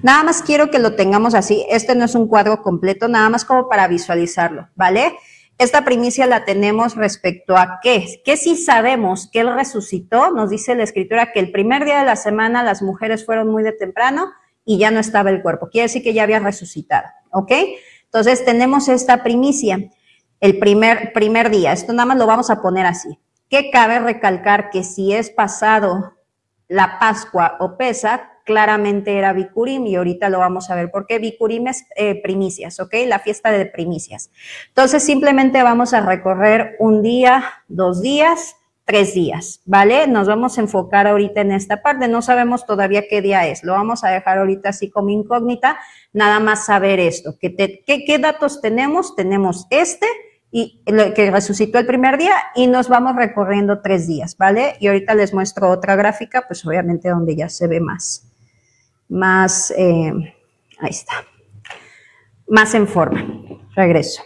Nada más quiero que lo tengamos así, este no es un cuadro completo, nada más como para visualizarlo, ¿vale? Esta primicia la tenemos respecto a qué, que si sabemos que Él resucitó, nos dice la Escritura que el primer día de la semana las mujeres fueron muy de temprano y ya no estaba el cuerpo, quiere decir que ya había resucitado, ¿ok? Entonces tenemos esta primicia, el primer día, esto nada más lo vamos a poner así. Que cabe recalcar que si es pasado la Pascua o Pesaj, claramente era Bikurim y ahorita lo vamos a ver porque Bikurim es primicias, ¿ok? La fiesta de primicias. Entonces simplemente vamos a recorrer un día, 2 días, 3 días, ¿vale? Nos vamos a enfocar ahorita en esta parte, no sabemos todavía qué día es, lo vamos a dejar ahorita así como incógnita, nada más saber esto, ¿qué datos tenemos? Tenemos y que resucitó el primer día y nos vamos recorriendo 3 días, ¿vale? Y ahorita les muestro otra gráfica, pues obviamente donde ya se ve más, ahí está, más en forma. Regreso.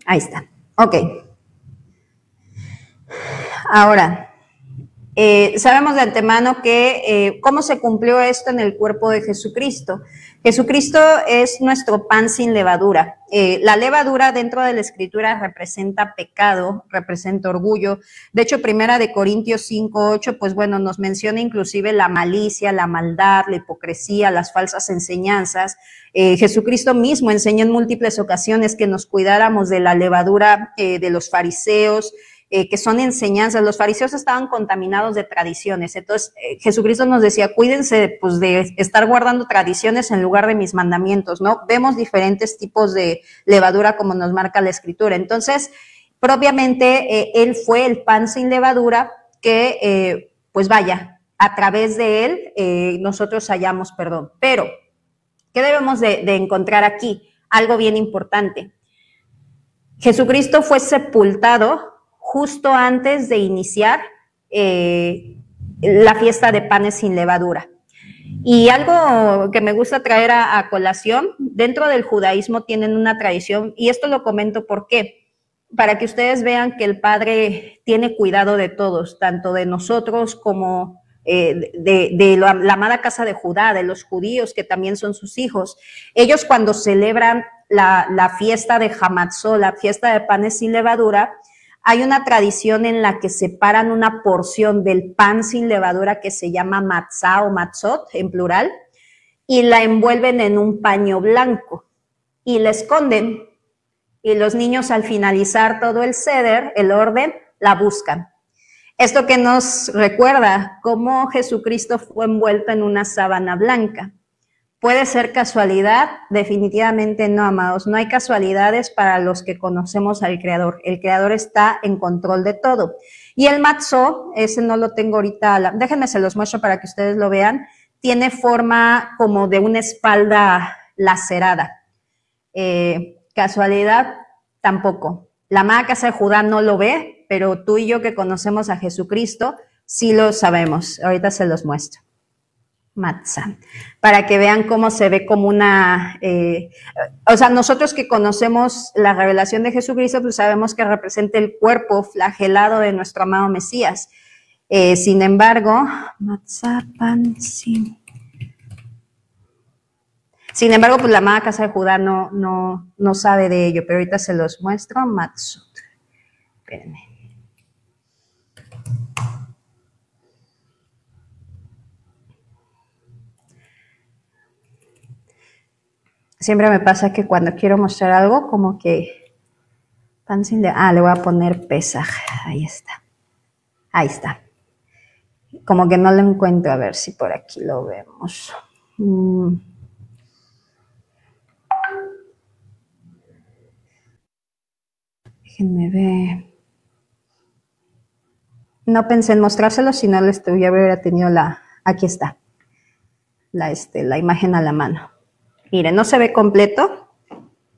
Ahí está. Ok. Ahora, sabemos de antemano que cómo se cumplió esto en el cuerpo de Jesucristo. Jesucristo es nuestro pan sin levadura. La levadura dentro de la Escritura representa pecado, representa orgullo. De hecho, Primera de Corintios 5:8, pues bueno, nos menciona inclusive la malicia, la maldad, la hipocresía, las falsas enseñanzas. Jesucristo mismo enseñó en múltiples ocasiones que nos cuidáramos de la levadura de los fariseos, que son enseñanzas. Los fariseos estaban contaminados de tradiciones. Entonces, Jesucristo nos decía, cuídense pues de estar guardando tradiciones en lugar de mis mandamientos, ¿no? Vemos diferentes tipos de levadura como nos marca la Escritura. Entonces, propiamente, Él fue el pan sin levadura que, pues vaya, a través de Él nosotros hallamos perdón. Pero, ¿qué debemos de encontrar aquí? Algo bien importante. Jesucristo fue sepultado justo antes de iniciar la fiesta de panes sin levadura. Y algo que me gusta traer a colación, dentro del judaísmo tienen una tradición, y esto lo comento ¿por qué? Para que ustedes vean que el Padre tiene cuidado de todos, tanto de nosotros como de la amada casa de Judá, de los judíos que también son sus hijos. Ellos cuando celebran la fiesta de Hamatzot, la fiesta de panes sin levadura, hay una tradición en la que separan una porción del pan sin levadura que se llama matzá o matzot en plural y la envuelven en un paño blanco y la esconden, y los niños al finalizar todo el seder, el orden, la buscan. Esto que nos recuerda cómo Jesucristo fue envuelto en una sábana blanca. ¿Puede ser casualidad? Definitivamente no, amados. No hay casualidades para los que conocemos al Creador. El Creador está en control de todo. Y el matzó, ese no lo tengo ahorita, déjenme se los muestro para que ustedes lo vean, tiene forma como de una espalda lacerada. Casualidad, tampoco. La amada casa de Judá no lo ve, pero tú y yo que conocemos a Jesucristo, sí lo sabemos. Ahorita se los muestro. Matzah, para que vean cómo se ve como una, o sea, nosotros que conocemos la revelación de Jesucristo, pues sabemos que representa el cuerpo flagelado de nuestro amado Mesías. Sin embargo, matzah, pan, sí. Sin embargo, pues la amada casa de Judá no sabe de ello, pero ahorita se los muestro. Matzot. Espérenme. Siempre me pasa que cuando quiero mostrar algo, como que pan sin le voy a poner Pesaj. Ahí está. Ahí está. Como que no lo encuentro. A ver si por aquí lo vemos. Déjenme ver. No pensé en mostrárselo, si no les hubiera tenido aquí está, la imagen a la mano. Miren, no se ve completo,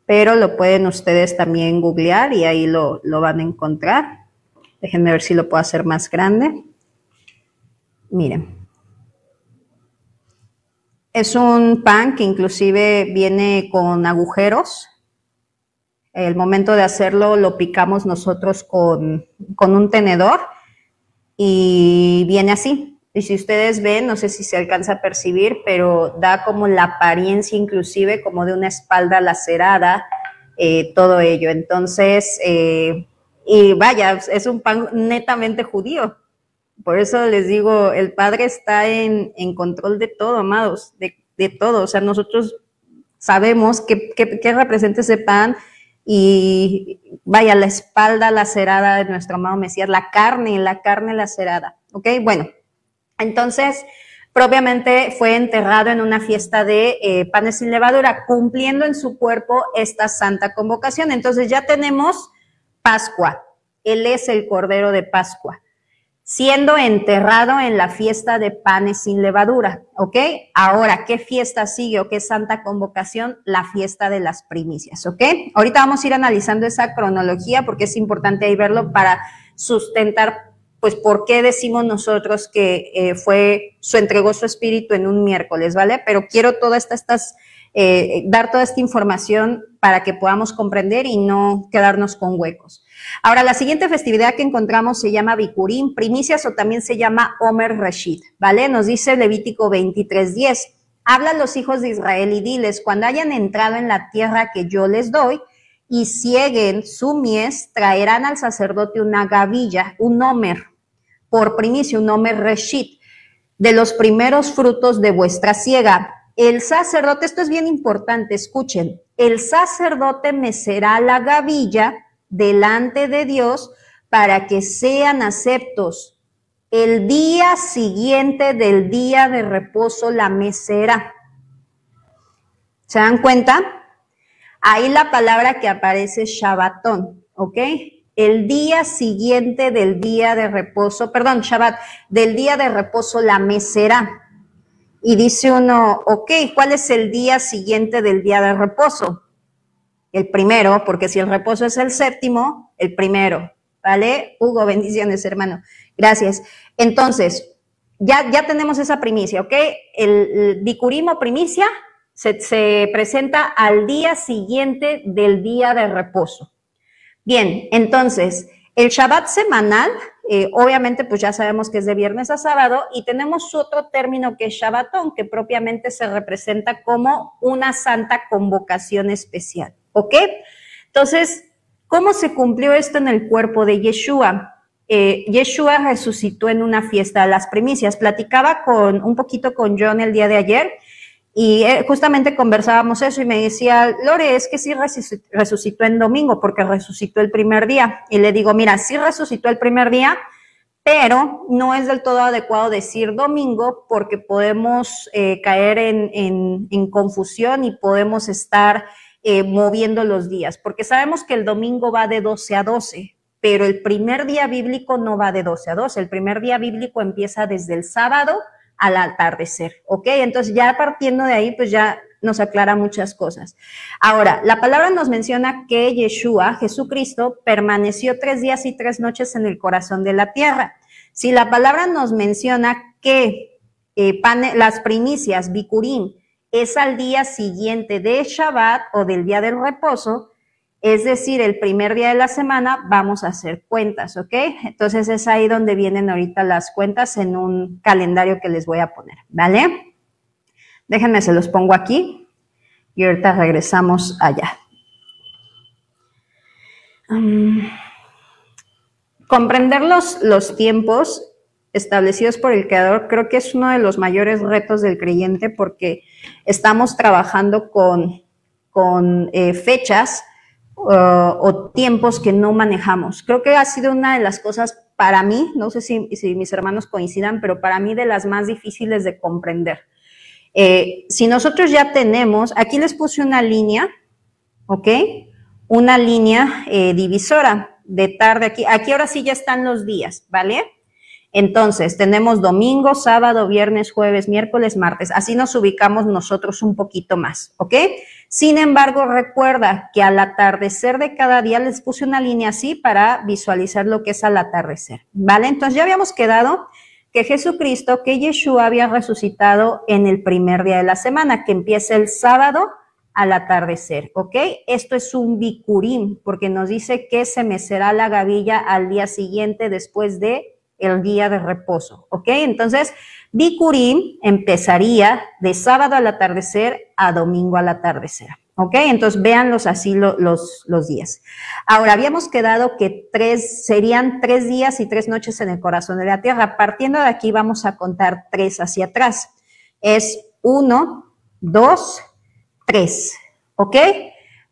pero lo pueden ustedes también googlear y ahí lo van a encontrar. Déjenme ver si lo puedo hacer más grande. Miren. Es un pan que inclusive viene con agujeros. El momento de hacerlo lo picamos nosotros con un tenedor y viene así. Y si ustedes ven, no sé si se alcanza a percibir, pero da como la apariencia inclusive como de una espalda lacerada, todo ello. Entonces, y vaya, es un pan netamente judío. Por eso les digo, el Padre está en control de todo, amados, de todo. O sea, nosotros sabemos qué representa ese pan y vaya, la espalda lacerada de nuestro amado Mesías, la carne lacerada. ¿Ok? Bueno, entonces, propiamente fue enterrado en una fiesta de panes sin levadura, cumpliendo en su cuerpo esta santa convocación. Entonces ya tenemos Pascua. Él es el Cordero de Pascua, siendo enterrado en la fiesta de panes sin levadura, ¿ok? Ahora, ¿qué fiesta sigue o qué santa convocación? La fiesta de las primicias, ¿ok? Ahorita vamos a ir analizando esa cronología porque es importante ahí verlo para sustentar, pues, por qué decimos nosotros que se entregó su espíritu en un miércoles, ¿vale? Pero quiero dar toda esta información para que podamos comprender y no quedarnos con huecos. Ahora, la siguiente festividad que encontramos se llama Bikurim, primicias, o también se llama Omer Reshit, ¿vale? Nos dice Levítico 23:10. Habla a los hijos de Israel y diles, cuando hayan entrado en la tierra que yo les doy y cieguen su mies, traerán al sacerdote una gavilla, un Omer, por primicia, un Omer Reshit, de los primeros frutos de vuestra siega. El sacerdote, esto es bien importante, escuchen, el sacerdote mecerá la gavilla delante de Dios para que sean aceptos. El día siguiente del día de reposo la mecerá. ¿Se dan cuenta? Ahí la palabra que aparece es Shabbatón, ¿ok? El día siguiente del día de reposo, perdón, Shabbat, del día de reposo la mecerá. Y dice uno, ok, ¿cuál es el día siguiente del día de reposo? El primero, porque si el reposo es el séptimo, el primero, ¿vale? Hugo, bendiciones, hermano. Gracias. Entonces, ya tenemos esa primicia, ¿ok? El Bikurim o primicia se presenta al día siguiente del día de reposo. Bien, entonces, el Shabbat semanal, obviamente pues ya sabemos que es de viernes a sábado, y tenemos otro término que es Shabbatón, que propiamente se representa como una santa convocación especial, ¿ok? Entonces, ¿cómo se cumplió esto en el cuerpo de Yeshua? Yeshua resucitó en una fiesta de las primicias. Platicaba un poquito con John el día de ayer, y justamente conversábamos eso y me decía, Lore, es que sí resucitó en domingo porque resucitó el primer día. Y le digo, mira, sí resucitó el primer día, pero no es del todo adecuado decir domingo porque podemos caer en confusión y podemos estar moviendo los días, porque sabemos que el domingo va de 12 a 12, pero el primer día bíblico no va de 12 a 12, el primer día bíblico empieza desde el sábado al atardecer, ¿ok? Entonces ya partiendo de ahí, pues ya nos aclara muchas cosas. Ahora, la palabra nos menciona que Yeshua, Jesucristo, permaneció 3 días y 3 noches en el corazón de la tierra. Si la palabra nos menciona que las primicias, Bikurim, es al día siguiente de Shabbat o del día del reposo, es decir, el primer día de la semana, vamos a hacer cuentas, ¿ok? Entonces es ahí donde vienen ahorita las cuentas en un calendario que les voy a poner, ¿vale? Déjenme, se los pongo aquí y ahorita regresamos allá. Comprender los tiempos establecidos por el Creador creo que es uno de los mayores retos del creyente porque estamos trabajando con con fechas o tiempos que no manejamos. Creo que ha sido una de las cosas para mí, no sé si mis hermanos coincidan, pero para mí de las más difíciles de comprender. Si nosotros ya tenemos, aquí les puse una línea, ¿ok? Una línea divisora de tarde aquí ahora sí ya están los días, ¿vale? Entonces, tenemos domingo, sábado, viernes, jueves, miércoles, martes. Así nos ubicamos nosotros un poquito más, ¿ok? Sin embargo, recuerda que al atardecer de cada día les puse una línea así para visualizar lo que es al atardecer, ¿vale? Entonces, ya habíamos quedado que Jesucristo, que Yeshua había resucitado en el primer día de la semana, que empieza el sábado al atardecer, ¿ok? Esto es un bikurim, porque nos dice que se mecerá la gavilla al día siguiente después de el día de reposo, ¿ok? Entonces, bikurim empezaría de sábado al atardecer a domingo al atardecer, ¿ok? Entonces, véanlos así los días. Ahora, habíamos quedado que serían 3 días y 3 noches en el corazón de la tierra. Partiendo de aquí, vamos a contar 3 hacia atrás. Es 1, 2, 3, ¿ok?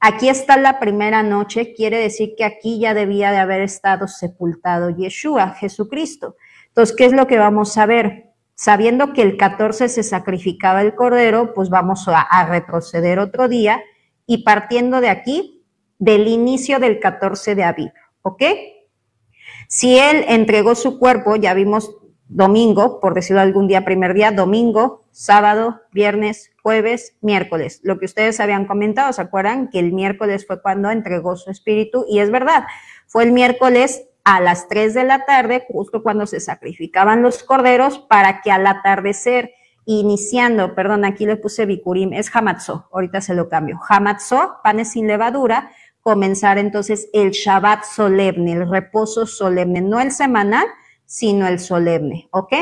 Aquí está la primera noche, quiere decir que aquí ya debía de haber estado sepultado Yeshua, Jesucristo. Entonces, ¿qué es lo que vamos a ver? Sabiendo que el 14 se sacrificaba el cordero, pues vamos a retroceder otro día y partiendo de aquí, del inicio del 14 de Aviv, ¿ok? Si él entregó su cuerpo, ya vimos domingo, por decirlo algún día, primer día, domingo, sábado, viernes, jueves, miércoles. Lo que ustedes habían comentado, ¿se acuerdan? Que el miércoles fue cuando entregó su espíritu y es verdad, fue el miércoles a las 3 de la tarde, justo cuando se sacrificaban los corderos, para que al atardecer, iniciando, perdón, aquí le puse bikurim, es hamatzó, ahorita se lo cambio, hamatzó, panes sin levadura, comenzar entonces el Shabbat solemne, el reposo solemne, no el semanal, sino el solemne, ¿ok?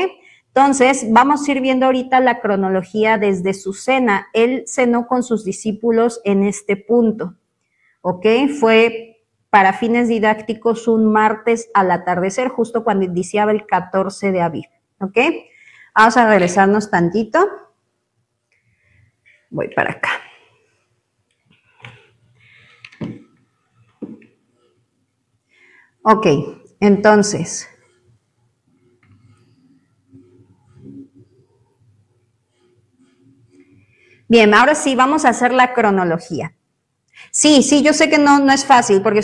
Entonces, vamos a ir viendo ahorita la cronología desde su cena. Él cenó con sus discípulos en este punto, ¿ok? Fue para fines didácticos un martes al atardecer, justo cuando iniciaba el 14 de Aviv, ¿ok? Vamos a regresarnos tantito. Voy para acá. Ok, entonces... Bien, ahora sí, vamos a hacer la cronología. Sí, yo sé que no es fácil, porque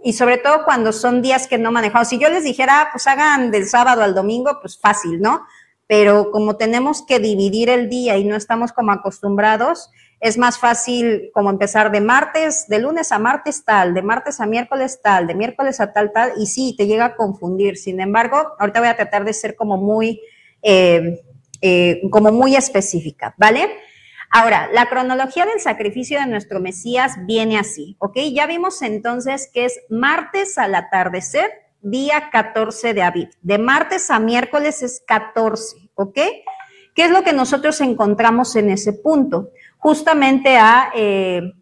y sobre todo cuando son días que no manejamos. Si yo les dijera, pues hagan del sábado al domingo, pues fácil, ¿no? Pero como tenemos que dividir el día y no estamos como acostumbrados, es más fácil como empezar de lunes a martes tal, de martes a miércoles tal, de miércoles a tal, y sí, te llega a confundir. Sin embargo, ahorita voy a tratar de ser como muy específica, ¿vale? Ahora, la cronología del sacrificio de nuestro Mesías viene así, ¿ok? Ya vimos entonces que es martes al atardecer, día 14 de Aviv. De martes a miércoles es 14, ¿ok? ¿Qué es lo que nosotros encontramos en ese punto? Justamente a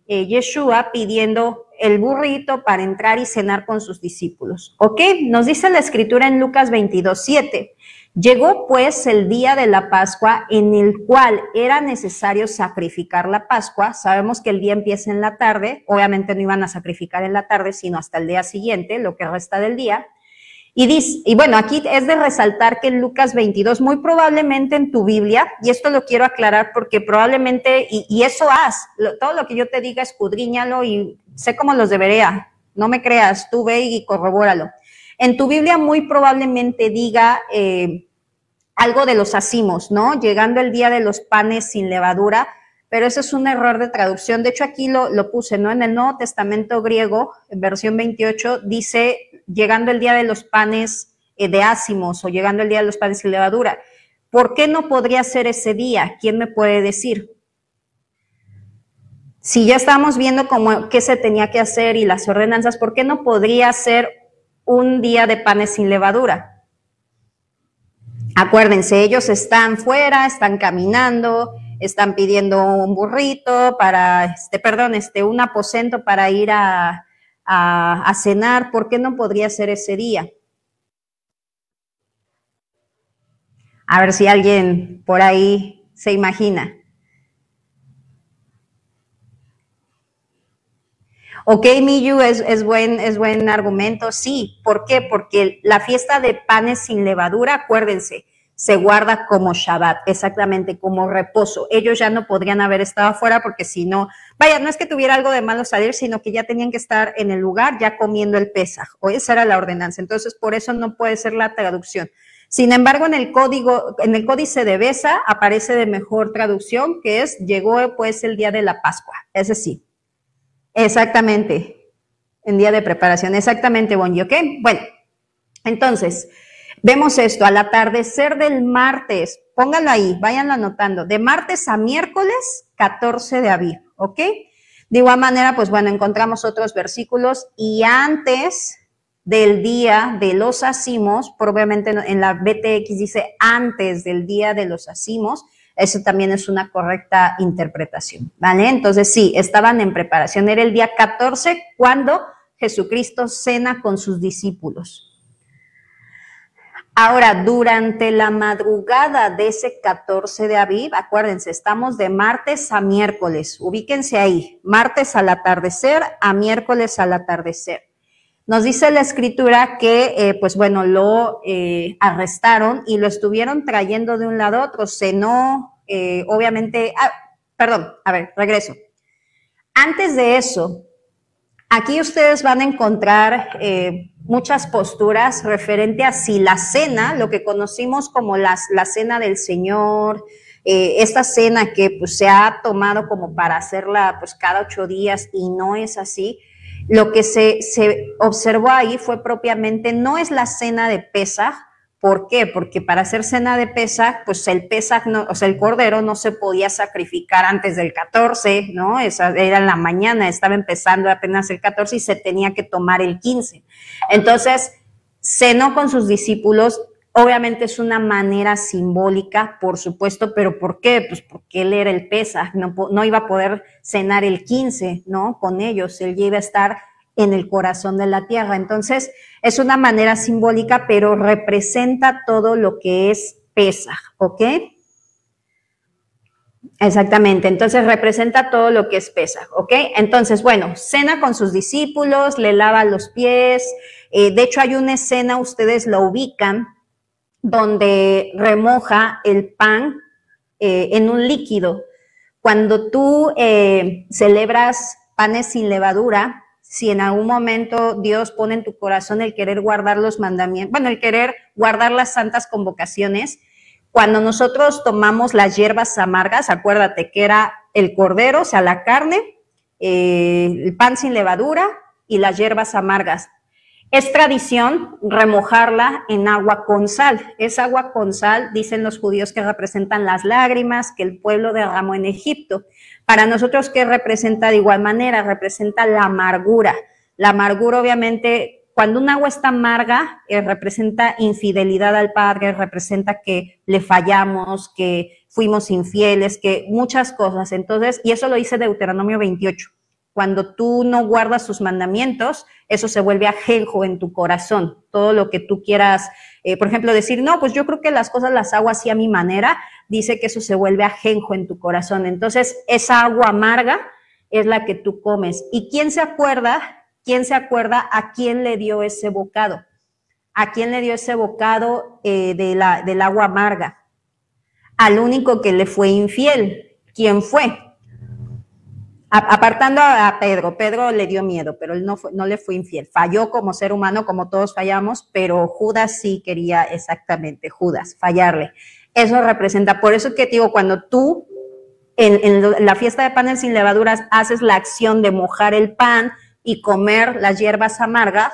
Yeshua pidiendo el burrito para entrar y cenar con sus discípulos, ¿ok? Nos dice la escritura en Lucas 22:7. Llegó pues el día de la Pascua en el cual era necesario sacrificar la Pascua. Sabemos que el día empieza en la tarde, obviamente no iban a sacrificar en la tarde, sino hasta el día siguiente, lo que resta del día. Y bueno, aquí es de resaltar que en Lucas 22, muy probablemente en tu Biblia, y esto lo quiero aclarar porque probablemente, y eso todo lo que yo te diga, escudriñalo y sé cómo los debería, no me creas, tú ve y corrobóralo. En tu Biblia muy probablemente diga algo de los acimos, ¿no? Llegando el día de los panes sin levadura, pero eso es un error de traducción. De hecho, aquí lo puse, ¿no? En el Nuevo Testamento griego, en versión 28, dice llegando el día de los panes de ácimos o llegando el día de los panes sin levadura. ¿Por qué no podría ser ese día? ¿Quién me puede decir? Si ya estamos viendo qué se tenía que hacer y las ordenanzas, ¿por qué no podría ser un día de panes sin levadura? Acuérdense, ellos están fuera, están caminando, están pidiendo un burrito un aposento para ir a cenar. ¿Por qué no podría ser ese día? A ver si alguien por ahí se imagina. Ok, Miyu, es buen argumento. Sí, ¿por qué? Porque la fiesta de panes sin levadura, acuérdense, se guarda como Shabbat, exactamente, como reposo. Ellos ya no podrían haber estado afuera porque si no, vaya, no es que tuviera algo de malo salir, sino que ya tenían que estar en el lugar ya comiendo el Pesaj, o esa era la ordenanza. Entonces, por eso no puede ser la traducción. Sin embargo, en el códice de Besa aparece de mejor traducción, que es, llegó pues el día de la Pascua. Ese sí. Exactamente, en día de preparación, exactamente, Bonji, ¿ok? Bueno, entonces, vemos esto, al atardecer del martes, pónganlo ahí, váyanlo anotando, de martes a miércoles, 14 de Aviv, ¿ok? De igual manera, pues bueno, encontramos otros versículos, y antes del día de los acimos, probablemente en la BTX dice antes del día de los acimos, eso también es una correcta interpretación, ¿vale? Entonces sí, estaban en preparación. Era el día 14 cuando Jesucristo cena con sus discípulos. Ahora, durante la madrugada de ese 14 de Aviv, acuérdense, estamos de martes a miércoles, ubíquense ahí, martes al atardecer a miércoles al atardecer. Nos dice la escritura que, pues bueno, lo arrestaron y lo estuvieron trayendo de un lado a otro. Cenó, obviamente, perdón, a ver, regreso. Antes de eso, aquí ustedes van a encontrar muchas posturas referente a si la cena, lo que conocimos como la cena del Señor, esta cena que pues se ha tomado como para hacerla pues cada 8 días y no es así. Lo que se observó ahí fue propiamente, no es la cena de Pesaj. ¿Por qué? Porque para hacer cena de Pesaj, pues el Pesaj, no, o sea, el cordero no se podía sacrificar antes del 14, ¿no? Esa era en la mañana, estaba empezando apenas el 14 y se tenía que tomar el 15. Entonces, cenó con sus discípulos. Obviamente es una manera simbólica, por supuesto, pero ¿por qué? Pues porque él era el Pesaj, no iba a poder cenar el 15, ¿no? Con ellos, él ya iba a estar en el corazón de la tierra. Entonces, es una manera simbólica, pero representa todo lo que es Pesaj, ¿ok? Exactamente, entonces representa todo lo que es Pesaj, ¿ok? Entonces, bueno, cena con sus discípulos, le lava los pies, de hecho hay una escena, ustedes la ubican, donde remoja el pan en un líquido. Cuando tú celebras panes sin levadura, si en algún momento Dios pone en tu corazón el querer guardar los mandamientos, bueno, el querer guardar las santas convocaciones, cuando nosotros tomamos las hierbas amargas, acuérdate que era el cordero, o sea, la carne, el pan sin levadura y las hierbas amargas. Es tradición remojarla en agua con sal. Es agua con sal, dicen los judíos, que representan las lágrimas que el pueblo derramó en Egipto. Para nosotros, ¿qué representa de igual manera? Representa la amargura. La amargura, obviamente, cuando un agua está amarga, representa infidelidad al Padre, representa que le fallamos, que fuimos infieles, que muchas cosas. Entonces, y eso lo dice Deuteronomio 28. Cuando tú no guardas sus mandamientos, eso se vuelve ajenjo en tu corazón. Todo lo que tú quieras, por ejemplo, decir, no, pues yo creo que las cosas las hago así a mi manera, dice que eso se vuelve ajenjo en tu corazón. Entonces, esa agua amarga es la que tú comes. ¿Y quién se acuerda? ¿Quién se acuerda a quién le dio ese bocado? ¿A quién le dio ese bocado del agua amarga? Al único que le fue infiel. ¿Quién fue? Apartando a Pedro, Pedro le dio miedo, pero él no le fue infiel. Falló como ser humano, como todos fallamos, pero Judas sí quería exactamente, Judas, fallarle. Eso representa, por eso que te digo, cuando tú en la fiesta de panes sin levaduras haces la acción de mojar el pan y comer las hierbas amargas,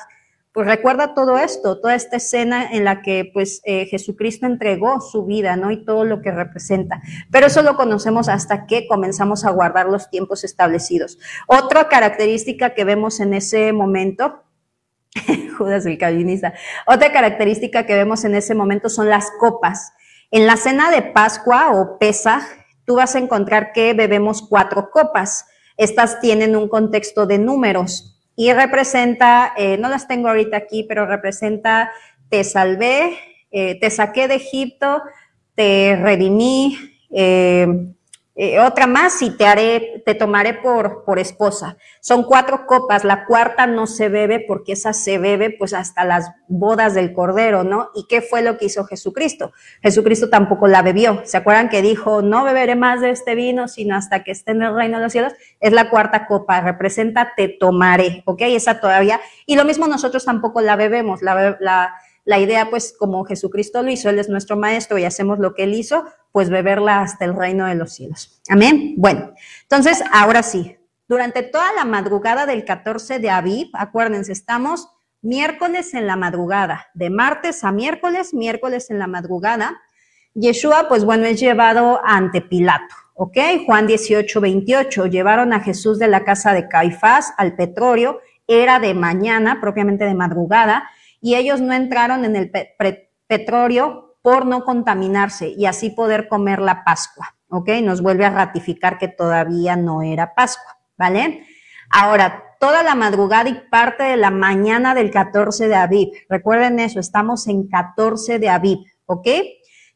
pues recuerda todo esto, toda esta escena en la que pues Jesucristo entregó su vida, ¿no? Y todo lo que representa. Pero eso lo conocemos hasta que comenzamos a guardar los tiempos establecidos. Otra característica que vemos en ese momento, Judas el calvinista, otra característica que vemos en ese momento son las copas. En la cena de Pascua o Pesaj, tú vas a encontrar que bebemos 4 copas. Estas tienen un contexto de números. Y representa, no las tengo ahorita aquí, pero representa, te salvé, te saqué de Egipto, te redimí, otra más y te tomaré por esposa. Son 4 copas, la cuarta no se bebe porque esa se bebe pues hasta las bodas del Cordero, ¿no? ¿Y qué fue lo que hizo Jesucristo? Jesucristo tampoco la bebió. ¿Se acuerdan que dijo, no beberé más de este vino sino hasta que esté en el reino de los cielos? Es la cuarta copa, representa te tomaré, ¿ok? Esa todavía, y lo mismo nosotros tampoco la bebemos, la idea, pues, como Jesucristo lo hizo, Él es nuestro maestro y hacemos lo que Él hizo, pues beberla hasta el reino de los cielos. Amén. Bueno, entonces, ahora sí, durante toda la madrugada del 14 de Aviv, acuérdense, estamos miércoles en la madrugada, de martes a miércoles en la madrugada. Yeshua, pues bueno, es llevado ante Pilato, ¿ok? Juan 18:28, llevaron a Jesús de la casa de Caifás al petróleo, era de mañana, propiamente de madrugada, y ellos no entraron en el petróleo por no contaminarse y así poder comer la Pascua, ¿ok? Nos vuelve a ratificar que todavía no era Pascua, ¿vale? Ahora, toda la madrugada y parte de la mañana del 14 de Aviv, recuerden eso, estamos en 14 de Aviv, ¿ok?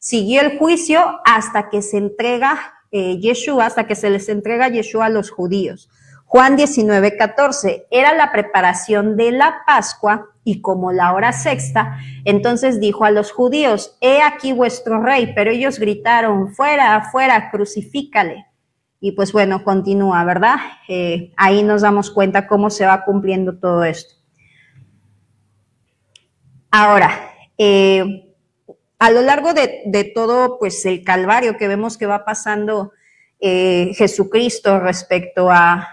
Siguió el juicio hasta que se entrega Yeshua, hasta que se les entrega Yeshua a los judíos. Juan 19:14, era la preparación de la Pascua y como la hora sexta, entonces dijo a los judíos, he aquí vuestro rey, pero ellos gritaron, fuera, fuera, crucifícale. Y pues bueno, continúa, ¿verdad? Ahí nos damos cuenta cómo se va cumpliendo todo esto. Ahora, a lo largo de todo pues el calvario que vemos que va pasando Jesucristo respecto a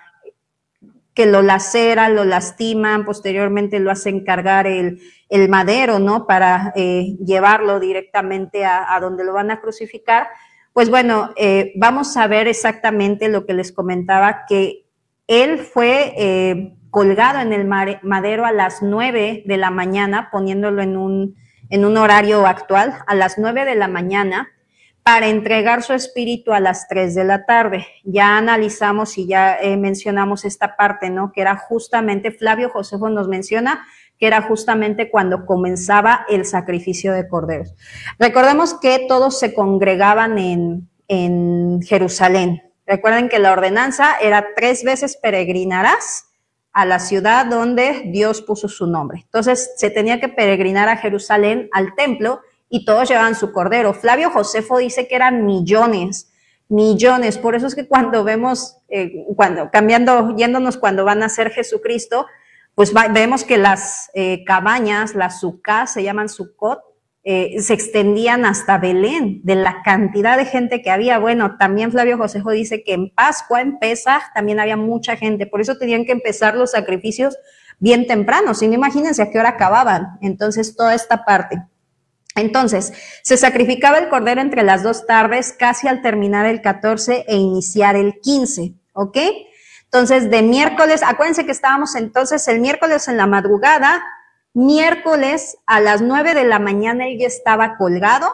que lo laceran, lo lastiman, posteriormente lo hacen cargar el madero, ¿no? Para llevarlo directamente a donde lo van a crucificar. Pues bueno, vamos a ver exactamente lo que les comentaba, que él fue colgado en el madero a las 9 de la mañana, poniéndolo en un horario actual, a las 9 de la mañana, para entregar su espíritu a las 3 de la tarde. Ya analizamos y ya mencionamos esta parte, ¿no? Que era justamente, Flavio Josefo nos menciona que era justamente cuando comenzaba el sacrificio de corderos. Recordemos que todos se congregaban en Jerusalén. Recuerden que la ordenanza era 3 veces peregrinarás a la ciudad donde Dios puso su nombre. Entonces se tenía que peregrinar a Jerusalén, al templo, y todos llevaban su cordero. Flavio Josefo dice que eran millones. Por eso es que cuando vemos, yéndonos cuando van a ser Jesucristo, pues vemos que las cabañas, las sucás, se llaman sucot, se extendían hasta Belén, de la cantidad de gente que había. Bueno, también Flavio Josefo dice que en Pascua, en Pesaj, también había mucha gente, por eso tenían que empezar los sacrificios bien temprano, si no, imagínense a qué hora acababan. Entonces, toda esta parte. Entonces, se sacrificaba el cordero entre las 2 tardes, casi al terminar el 14 e iniciar el 15, ¿ok? Entonces, de miércoles, acuérdense que estábamos entonces el miércoles en la madrugada, miércoles a las 9 de la mañana él ya estaba colgado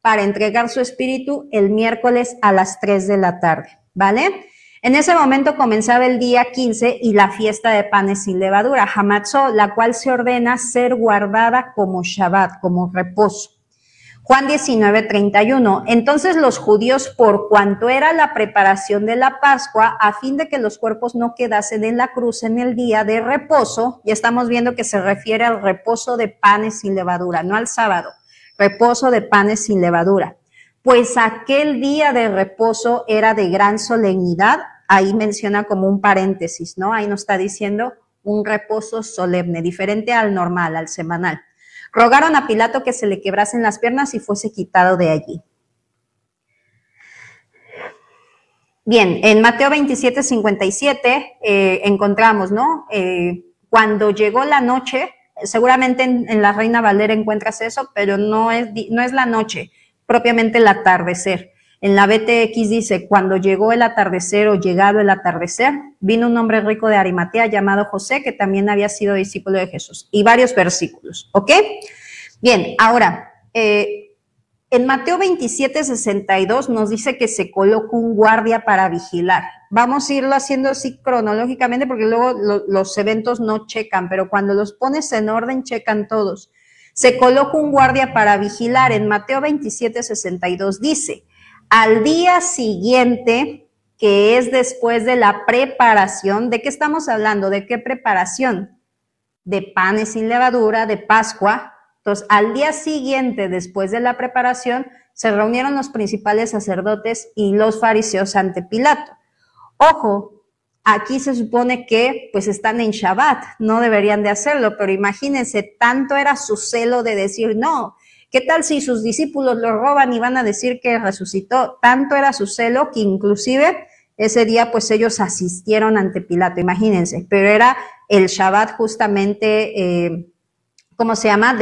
para entregar su espíritu el miércoles a las 3 de la tarde, ¿vale? En ese momento comenzaba el día 15 y la fiesta de panes sin levadura, Hamatzot, la cual se ordena ser guardada como Shabbat, como reposo. Juan 19:31, entonces los judíos, por cuanto era la preparación de la Pascua, a fin de que los cuerpos no quedasen en la cruz en el día de reposo, ya estamos viendo que se refiere al reposo de panes sin levadura, no al sábado, reposo de panes sin levadura. Pues aquel día de reposo era de gran solemnidad, ahí menciona como un paréntesis, ¿no? Ahí nos está diciendo un reposo solemne, diferente al normal, al semanal. Rogaron a Pilato que se le quebrasen las piernas y fuese quitado de allí. Bien, en Mateo 27:57 encontramos, ¿no? Cuando llegó la noche, seguramente en la Reina Valera encuentras eso, pero no es la noche, propiamente el atardecer. En la BTX dice, cuando llegó el atardecer o llegado el atardecer, vino un hombre rico de Arimatea llamado José, que también había sido discípulo de Jesús. Y varios versículos, ¿ok? Bien, ahora, en Mateo 27:62 nos dice que se coloca un guardia para vigilar. Vamos a irlo haciendo así cronológicamente porque luego los eventos no checan, pero cuando los pones en orden, checan todos. Se coloca un guardia para vigilar. En Mateo 27:62 dice, Al día siguiente, que es después de la preparación, ¿de qué estamos hablando? ¿De qué preparación? De panes sin levadura, de Pascua. Entonces, al día siguiente, después de la preparación, se reunieron los principales sacerdotes y los fariseos ante Pilato. Ojo, aquí se supone que pues están en Shabbat, no deberían de hacerlo, pero imagínense, tanto era su celo de decir, no, ¿qué tal si sus discípulos lo roban y van a decir que resucitó? Tanto era su celo que inclusive ese día pues ellos asistieron ante Pilato, imagínense, pero era el Shabbat justamente, ¿cómo se llama?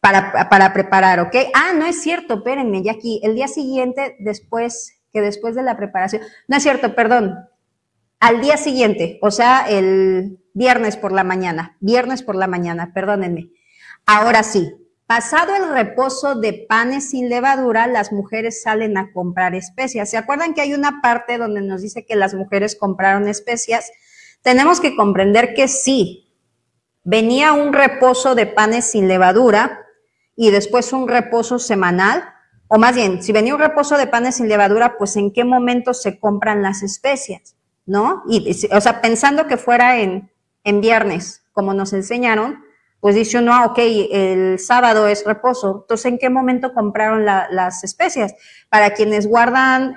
Para preparar, ¿ok? Ah, no es cierto, espérenme, ya aquí, el día siguiente, después de la preparación, no es cierto, perdón, al día siguiente, o sea, el viernes por la mañana, perdónenme. Ahora sí, pasado el reposo de panes sin levadura, las mujeres salen a comprar especias. ¿Se acuerdan que hay una parte donde nos dice que las mujeres compraron especias? Tenemos que comprender que sí, venía un reposo de panes sin levadura y después un reposo semanal, o más bien, si venía un reposo de panes sin levadura, pues ¿en qué momento se compran las especias? ¿No? Y, o sea, pensando que fuera en viernes, como nos enseñaron, pues dice uno, ok, el sábado es reposo. Entonces, ¿en qué momento compraron las especias? Para quienes guardan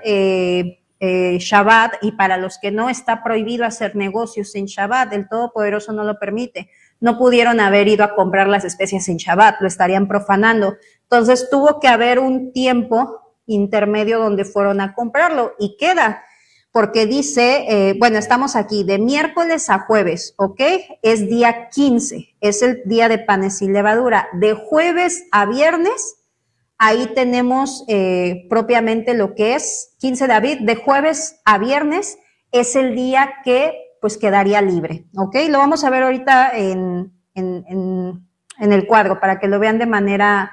Shabbat y para los que no, está prohibido hacer negocios en Shabbat, el Todopoderoso no lo permite. No pudieron haber ido a comprar las especias en Shabbat, lo estarían profanando. Entonces, tuvo que haber un tiempo intermedio donde fueron a comprarlo y queda. Porque dice, bueno, estamos aquí de miércoles a jueves, ¿ok? Es día 15, es el día de panes sin levadura. De jueves a viernes, ahí tenemos propiamente lo que es 15 de Abib. De jueves a viernes es el día que pues quedaría libre, ¿ok? Lo vamos a ver ahorita en el cuadro para que lo vean de manera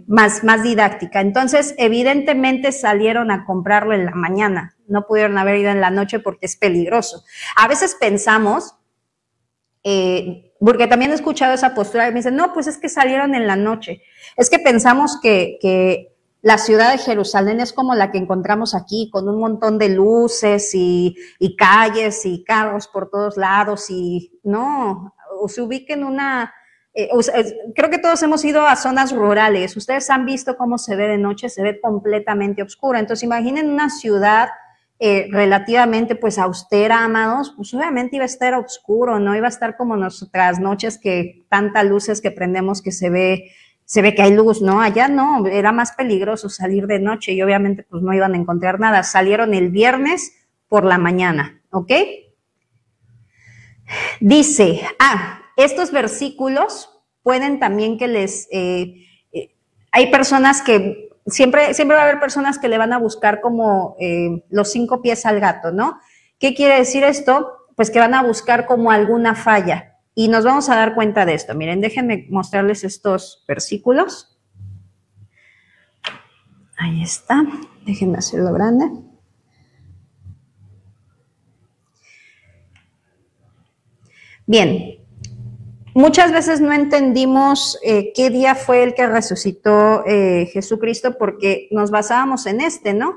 más didáctica. Entonces, evidentemente salieron a comprarlo en la mañana, no pudieron haber ido en la noche porque es peligroso. A veces pensamos, porque también he escuchado esa postura, y me dicen, no, pues es que salieron en la noche. Es que pensamos que la ciudad de Jerusalén es como la que encontramos aquí, con un montón de luces y calles y carros por todos lados, y no, se ubica en una... creo que todos hemos ido a zonas rurales. Ustedes han visto cómo se ve de noche, se ve completamente oscura. Entonces, imaginen una ciudad relativamente pues austera, amados, pues obviamente iba a estar oscuro, no iba a estar como nuestras noches que tantas luces que prendemos que se ve que hay luz, ¿no? Allá no, era más peligroso salir de noche y obviamente pues no iban a encontrar nada. Salieron el viernes por la mañana, ¿ok? Dice, estos versículos pueden también que hay personas que, siempre va a haber personas que le van a buscar como los 5 pies al gato, ¿no? ¿Qué quiere decir esto? Pues que van a buscar como alguna falla. Y nos vamos a dar cuenta de esto. Miren, déjenme mostrarles estos versículos. Ahí está. Déjenme hacerlo grande. Bien. Muchas veces no entendimos qué día fue el que resucitó Jesucristo porque nos basábamos en ¿no?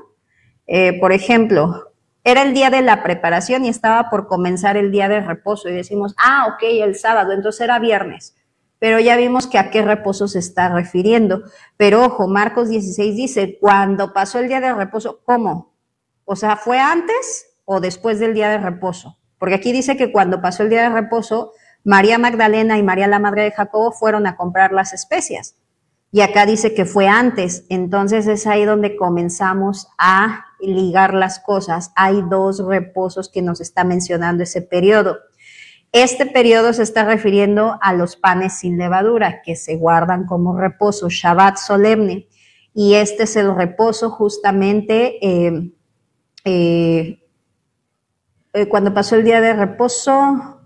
Por ejemplo, era el día de la preparación y estaba por comenzar el día de reposo y decimos, ok, el sábado, entonces era viernes. Pero ya vimos que a qué reposo se está refiriendo. Pero ojo, Marcos 16 dice, cuando pasó el día de reposo, ¿cómo? O sea, ¿fue antes o después del día de reposo? Porque aquí dice que cuando pasó el día de reposo, María Magdalena y María la madre de Jacobo fueron a comprar las especias. Y acá dice que fue antes. Entonces es ahí donde comenzamos a ligar las cosas. Hay 2 reposos que nos está mencionando ese periodo. Este periodo se está refiriendo a los panes sin levadura que se guardan como reposo, Shabbat solemne. Y este es el reposo justamente cuando pasó el día de reposo.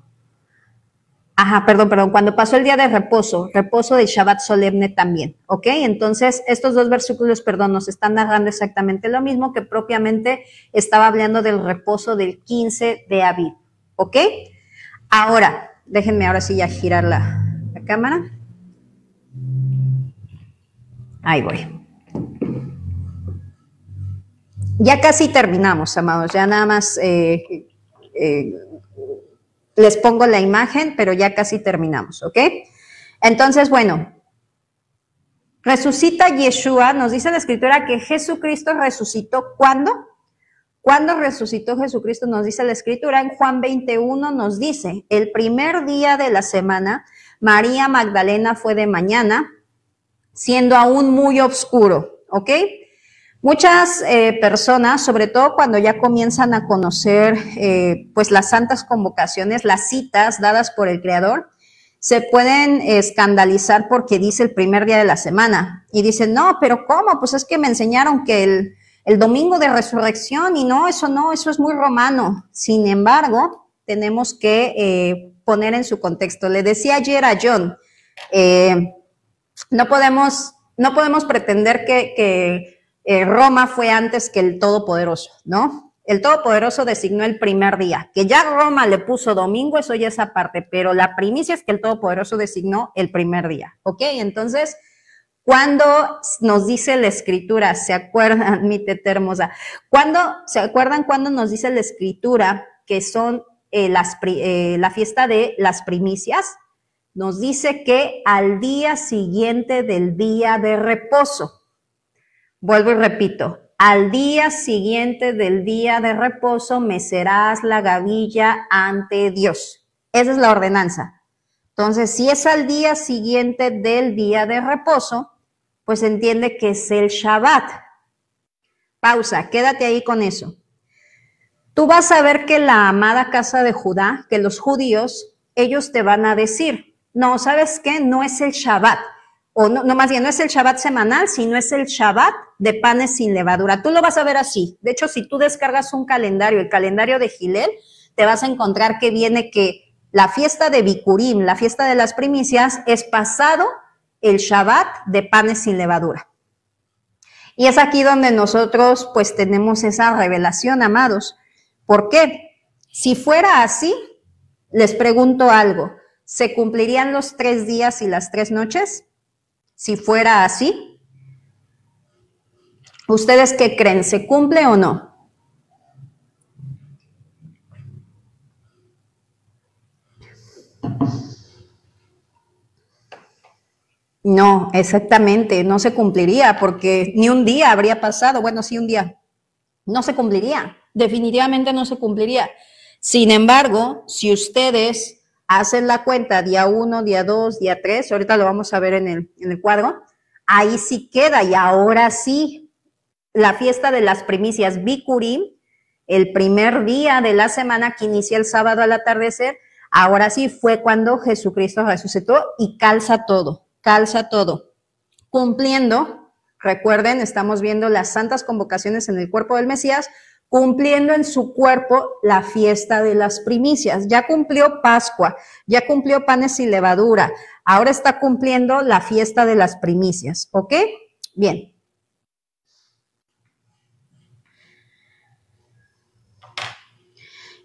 Cuando pasó el día de reposo de Shabbat solemne también, ¿ok? Entonces, estos 2 versículos, nos están narrando exactamente lo mismo que propiamente estaba hablando del reposo del 15 de Abib, ¿ok? Ahora, déjenme ahora sí ya girar la cámara. Ahí voy. Ya casi terminamos, amados. Ya nada más les pongo la imagen, pero ya casi terminamos, ¿ok? Entonces, bueno, resucita Yeshua, nos dice la escritura que Jesucristo resucitó, ¿cuándo? ¿Cuándo resucitó Jesucristo? Nos dice la escritura, en Juan 21 nos dice, el primer día de la semana, María Magdalena fue de mañana, siendo aún muy oscuro, ¿ok? Muchas personas, sobre todo cuando ya comienzan a conocer pues las santas convocaciones, las citas dadas por el Creador, se pueden escandalizar porque dice el primer día de la semana y dicen, no, pero ¿cómo? Pues es que me enseñaron que el domingo de resurrección y no, eso es muy romano. Sin embargo, tenemos que poner en su contexto. Le decía ayer a John, no podemos pretender que Roma fue antes que el Todopoderoso, ¿no? El Todopoderoso designó el primer día. Que ya Roma le puso domingo, eso ya es aparte, pero la primicia es que el Todopoderoso designó el primer día, ¿ok? Entonces, cuando nos dice la Escritura, ¿se acuerdan, mi teta hermosa? ¿Se acuerdan cuando nos dice la Escritura que son la fiesta de las primicias? Nos dice que al día siguiente del día de reposo. Vuelvo y repito, al día siguiente del día de reposo mecerás la gavilla ante Dios. Esa es la ordenanza. Entonces, si es al día siguiente del día de reposo, pues entiende que es el Shabbat. Pausa, quédate ahí con eso. Tú vas a ver que la amada casa de Judá, que los judíos, ellos te van a decir, no, ¿sabes qué? No es el Shabbat. O no, más bien, no es el Shabbat semanal, sino es el Shabbat de panes sin levadura. Tú lo vas a ver así. De hecho, si tú descargas un calendario, el calendario de Gilel, te vas a encontrar que viene que la fiesta de Bikurim, la fiesta de las primicias, es pasado el Shabbat de panes sin levadura. Y es aquí donde nosotros pues tenemos esa revelación, amados. ¿Por qué? Si fuera así, les pregunto algo, ¿se cumplirían los 3 días y las 3 noches? Si fuera así, ¿ustedes qué creen? ¿Se cumple o no? No, exactamente, no se cumpliría porque ni un día habría pasado, bueno, sí un día, no se cumpliría, definitivamente no se cumpliría. Sin embargo, si ustedes hacen la cuenta día 1, día 2, día 3, ahorita lo vamos a ver en el cuadro, ahí sí queda y ahora sí, la fiesta de las primicias Bikurim, el primer día de la semana que inicia el sábado al atardecer, ahora sí fue cuando Jesucristo resucitó y calza todo, cumpliendo, recuerden, estamos viendo las santas convocaciones en el cuerpo del Mesías, cumpliendo en su cuerpo la fiesta de las primicias. Ya cumplió Pascua, ya cumplió panes sin levadura, ahora está cumpliendo la fiesta de las primicias, ¿ok? Bien.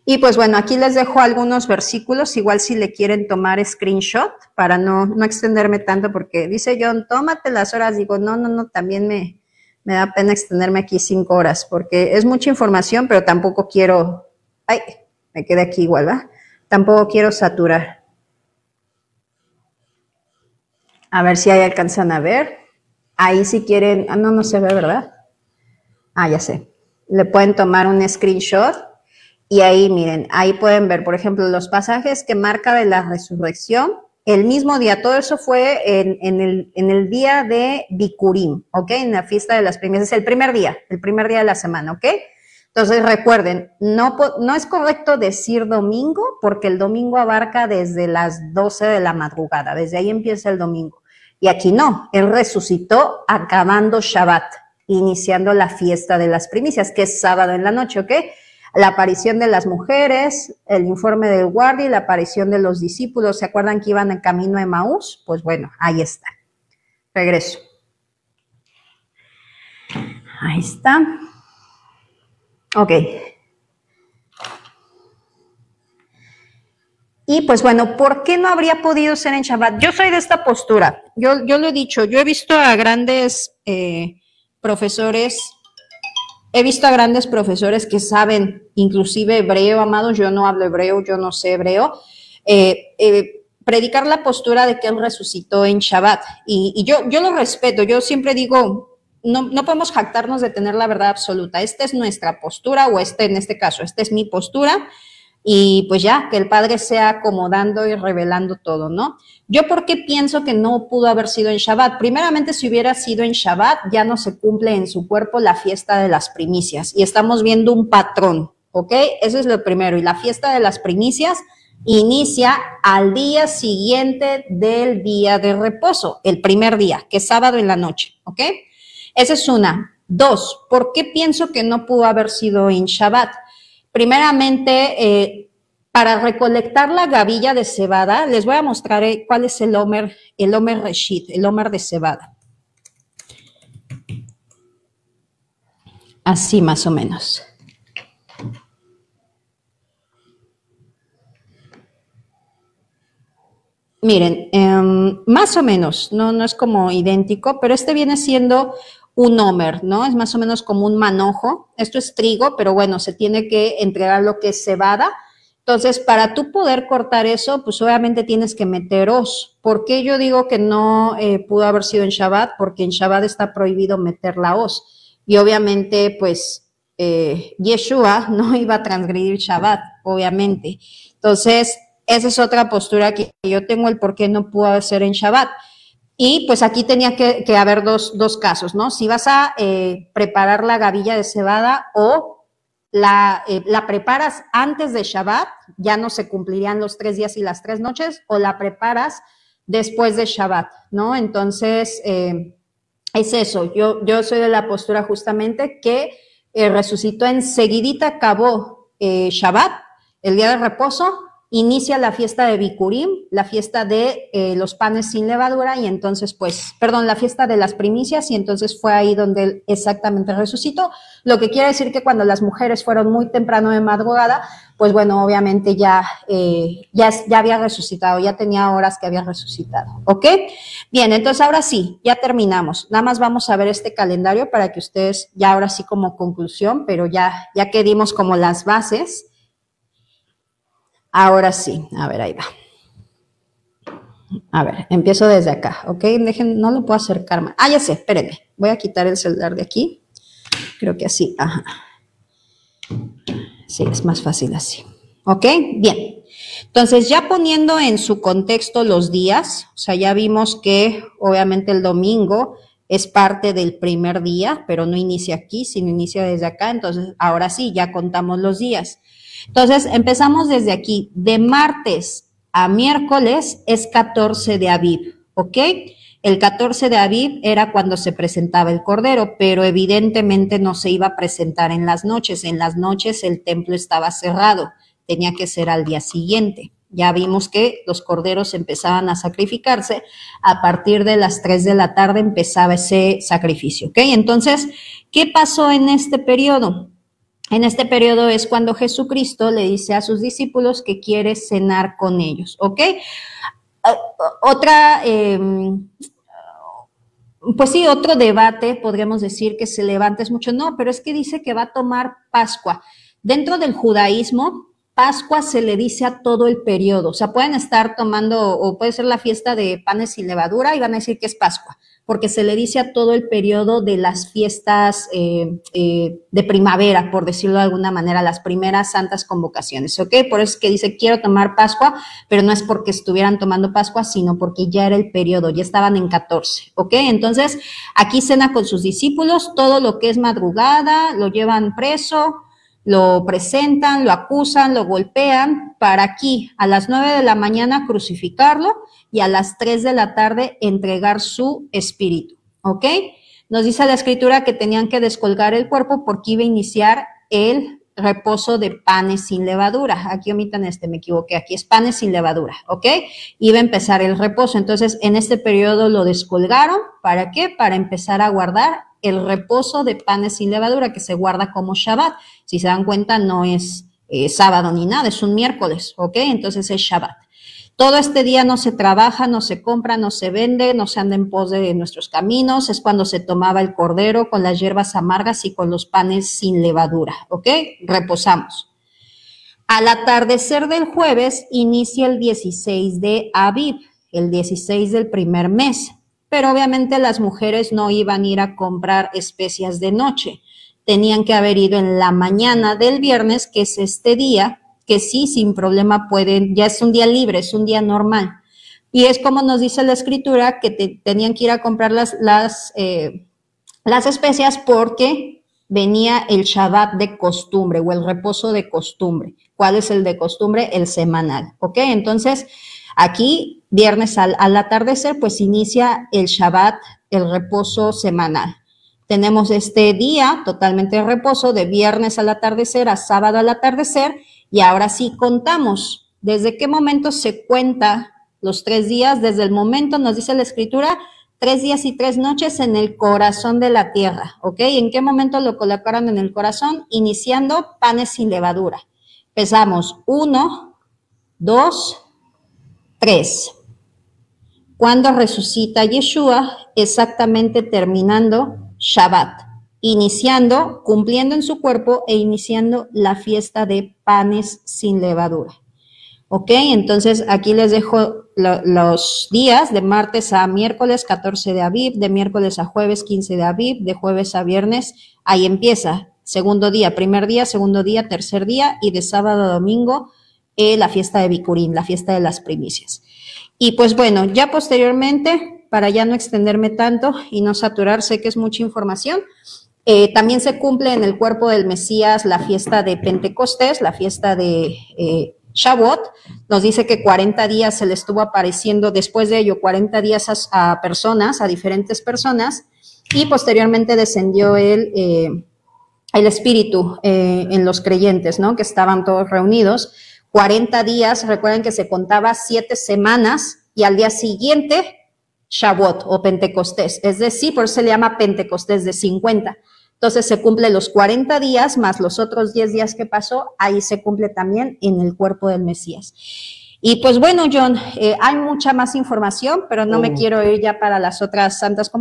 Y pues bueno, aquí les dejo algunos versículos, igual si le quieren tomar screenshot para no extenderme tanto, porque dice John, tómate las horas. Digo, no, también me da pena extenderme aquí 5 horas, porque es mucha información, pero tampoco quiero, ay, me quedé aquí igual, ¿va? Tampoco quiero saturar. A ver si ahí alcanzan a ver. Ahí si quieren, no se ve, ¿verdad? Ya sé. Le pueden tomar un screenshot. Y ahí, miren, ahí pueden ver, por ejemplo, los pasajes que marca de la resurrección, el mismo día, todo eso fue en el día de Bikurim, ¿ok? En la fiesta de las primicias, es el primer día de la semana, ¿ok? Entonces recuerden, no es correcto decir domingo, porque el domingo abarca desde las 12 de la madrugada, desde ahí empieza el domingo. Y aquí no, él resucitó acabando Shabbat, iniciando la fiesta de las primicias, que es sábado en la noche, ¿ok? La aparición de las mujeres, el informe del guardia y la aparición de los discípulos. ¿Se acuerdan que iban en camino a Emaús? Pues bueno, ahí está. Regreso. Ahí está. Ok. Y pues bueno, ¿por qué no habría podido ser en Shabbat? Yo soy de esta postura. Yo lo he dicho, yo he visto a grandes profesores, que saben inclusive hebreo, amados, yo no hablo hebreo, yo no sé hebreo, predicar la postura de que él resucitó en Shabbat. Y yo lo respeto, yo siempre digo, no podemos jactarnos de tener la verdad absoluta. Esta es nuestra postura, o en este caso, esta es mi postura, y pues ya, que el Padre sea acomodando y revelando todo, ¿no? Yo, ¿por qué pienso que no pudo haber sido en Shabbat? Primeramente, si hubiera sido en Shabbat, ya no se cumple en su cuerpo la fiesta de las primicias, y estamos viendo un patrón, ¿ok? Eso es lo primero, y la fiesta de las primicias inicia al día siguiente del día de reposo, el primer día, que es sábado en la noche, ¿ok? Esa es una. Dos, ¿por qué pienso que no pudo haber sido en Shabbat? Primeramente, para recolectar la gavilla de cebada, les voy a mostrar cuál es el Omer Reshit, el Omer de cebada. Así más o menos. Miren, más o menos, no es como idéntico, pero este viene siendo un homer, ¿no? Es más o menos como un manojo. Esto es trigo, pero bueno, se tiene que entregar lo que es cebada. Entonces, para tú poder cortar eso, pues obviamente tienes que meter hoz. ¿Por qué yo digo que no pudo haber sido en Shabbat? Porque en Shabbat está prohibido meter la hoz. Y obviamente, pues, Yeshua no iba a transgredir Shabbat, obviamente. Entonces, esa es otra postura que yo tengo, el por qué no pudo ser en Shabbat. Y pues aquí tenía que haber dos casos, ¿no? Si vas a preparar la gavilla de cebada o la preparas antes de Shabbat, ya no se cumplirían los 3 días y las 3 noches, o la preparas después de Shabbat, ¿no? Entonces, es eso. Yo soy de la postura justamente que resucitó enseguidita, acabó Shabbat, el día de reposo, inicia la fiesta de Bikurim, la fiesta de los panes sin levadura, y entonces la fiesta de las primicias, y entonces fue ahí donde él exactamente resucitó, lo que quiere decir que cuando las mujeres fueron muy temprano de madrugada, pues bueno, obviamente ya había resucitado, ya tenía horas que había resucitado, ¿ok? Bien, entonces ahora sí, ya terminamos, nada más vamos a ver este calendario para que ustedes, ya ahora sí como conclusión, pero ya que dimos como las bases. Ahora sí, a ver, ahí va. A ver, empiezo desde acá, ¿ok? No lo puedo acercar más. Ya sé, espérenme. Voy a quitar el celular de aquí. Creo que así, ajá. Sí, es más fácil así. ¿Ok? Bien. Entonces, ya poniendo en su contexto los días, o sea, ya vimos que obviamente el domingo es parte del primer día, pero no inicia aquí, sino inicia desde acá. Entonces, ahora sí, ya contamos los días. Entonces, empezamos desde aquí. De martes a miércoles es 14 de Aviv, ¿ok? El 14 de Aviv era cuando se presentaba el cordero, pero evidentemente no se iba a presentar en las noches. En las noches el templo estaba cerrado, tenía que ser al día siguiente. Ya vimos que los corderos empezaban a sacrificarse. A partir de las 3 de la tarde empezaba ese sacrificio, ¿ok? Entonces, ¿qué pasó en este periodo? En este periodo es cuando Jesucristo le dice a sus discípulos que quiere cenar con ellos, ¿ok? Pues sí, otro debate, podríamos decir, que se levanta es mucho, no, pero es que dice que va a tomar Pascua. Dentro del judaísmo, Pascua se le dice a todo el periodo, o sea, pueden estar tomando, o puede ser la fiesta de panes sin levadura y van a decir que es Pascua, porque se le dice a todo el periodo de las fiestas de primavera, por decirlo de alguna manera, las primeras santas convocaciones, ¿ok? Por eso es que dice, quiero tomar Pascua, pero no es porque estuvieran tomando Pascua, sino porque ya era el periodo, ya estaban en 14, ¿ok? Entonces, aquí cena con sus discípulos, todo lo que es madrugada, lo llevan preso, lo presentan, lo acusan, lo golpean, para aquí a las 9 de la mañana crucificarlo y a las 3 de la tarde entregar su espíritu, ¿ok? Nos dice la escritura que tenían que descolgar el cuerpo porque iba a iniciar el reposo de panes sin levadura. Aquí omitan me equivoqué, aquí es panes sin levadura, ¿ok? Iba a empezar el reposo, entonces en este periodo lo descolgaron, ¿para qué? Para empezar a guardar el reposo de panes sin levadura, que se guarda como Shabbat. Si se dan cuenta, no es sábado ni nada, es un miércoles, ¿ok? Entonces es Shabbat. Todo este día no se trabaja, no se compra, no se vende, no se anda en pos de nuestros caminos. Es cuando se tomaba el cordero con las hierbas amargas y con los panes sin levadura, ¿ok? Reposamos. Al atardecer del jueves inicia el 16 de Aviv, el 16 del primer mes. Pero obviamente las mujeres no iban a ir a comprar especias de noche. Tenían que haber ido en la mañana del viernes, que es este día, que sí, sin problema pueden, ya es un día libre, es un día normal. Y es como nos dice la escritura, que tenían que ir a comprar las especias porque venía el Shabbat de costumbre o el reposo de costumbre. ¿Cuál es el de costumbre? El semanal, ¿ok? Entonces, aquí, viernes al atardecer, pues inicia el Shabbat, el reposo semanal. Tenemos este día totalmente de reposo, de viernes al atardecer a sábado al atardecer, y ahora sí contamos. ¿Desde qué momento se cuenta los 3 días? Desde el momento, nos dice la escritura, 3 días y 3 noches en el corazón de la tierra, ¿ok? ¿En qué momento lo colocaron en el corazón? Iniciando panes sin levadura. Empezamos 1, 2, 3. Cuando resucita Yeshua, exactamente terminando Shabbat, iniciando, cumpliendo en su cuerpo e iniciando la fiesta de panes sin levadura. ¿Ok? Entonces aquí les dejo los días de martes a miércoles 14 de Aviv, de miércoles a jueves 15 de Aviv, de jueves a viernes, ahí empieza, segundo día, primer día, segundo día, tercer día, y de sábado a domingo la fiesta de Bikurim, la fiesta de las primicias. Y pues bueno, ya posteriormente, para ya no extenderme tanto y no saturar, sé que es mucha información, también se cumple en el cuerpo del Mesías la fiesta de Pentecostés, la fiesta de Shavuot. Nos dice que 40 días se le estuvo apareciendo, después de ello 40 días a personas, a diferentes personas, y posteriormente descendió el Espíritu en los creyentes, ¿no? Que estaban todos reunidos. 40 días, recuerden que se contaba 7 semanas, y al día siguiente Shavuot o Pentecostés, es decir, por eso se le llama Pentecostés de 50. Entonces se cumple los 40 días más los otros 10 días que pasó, ahí se cumple también en el cuerpo del Mesías. Y pues bueno, John, hay mucha más información, pero no me quiero ir ya para las otras santas comunidades.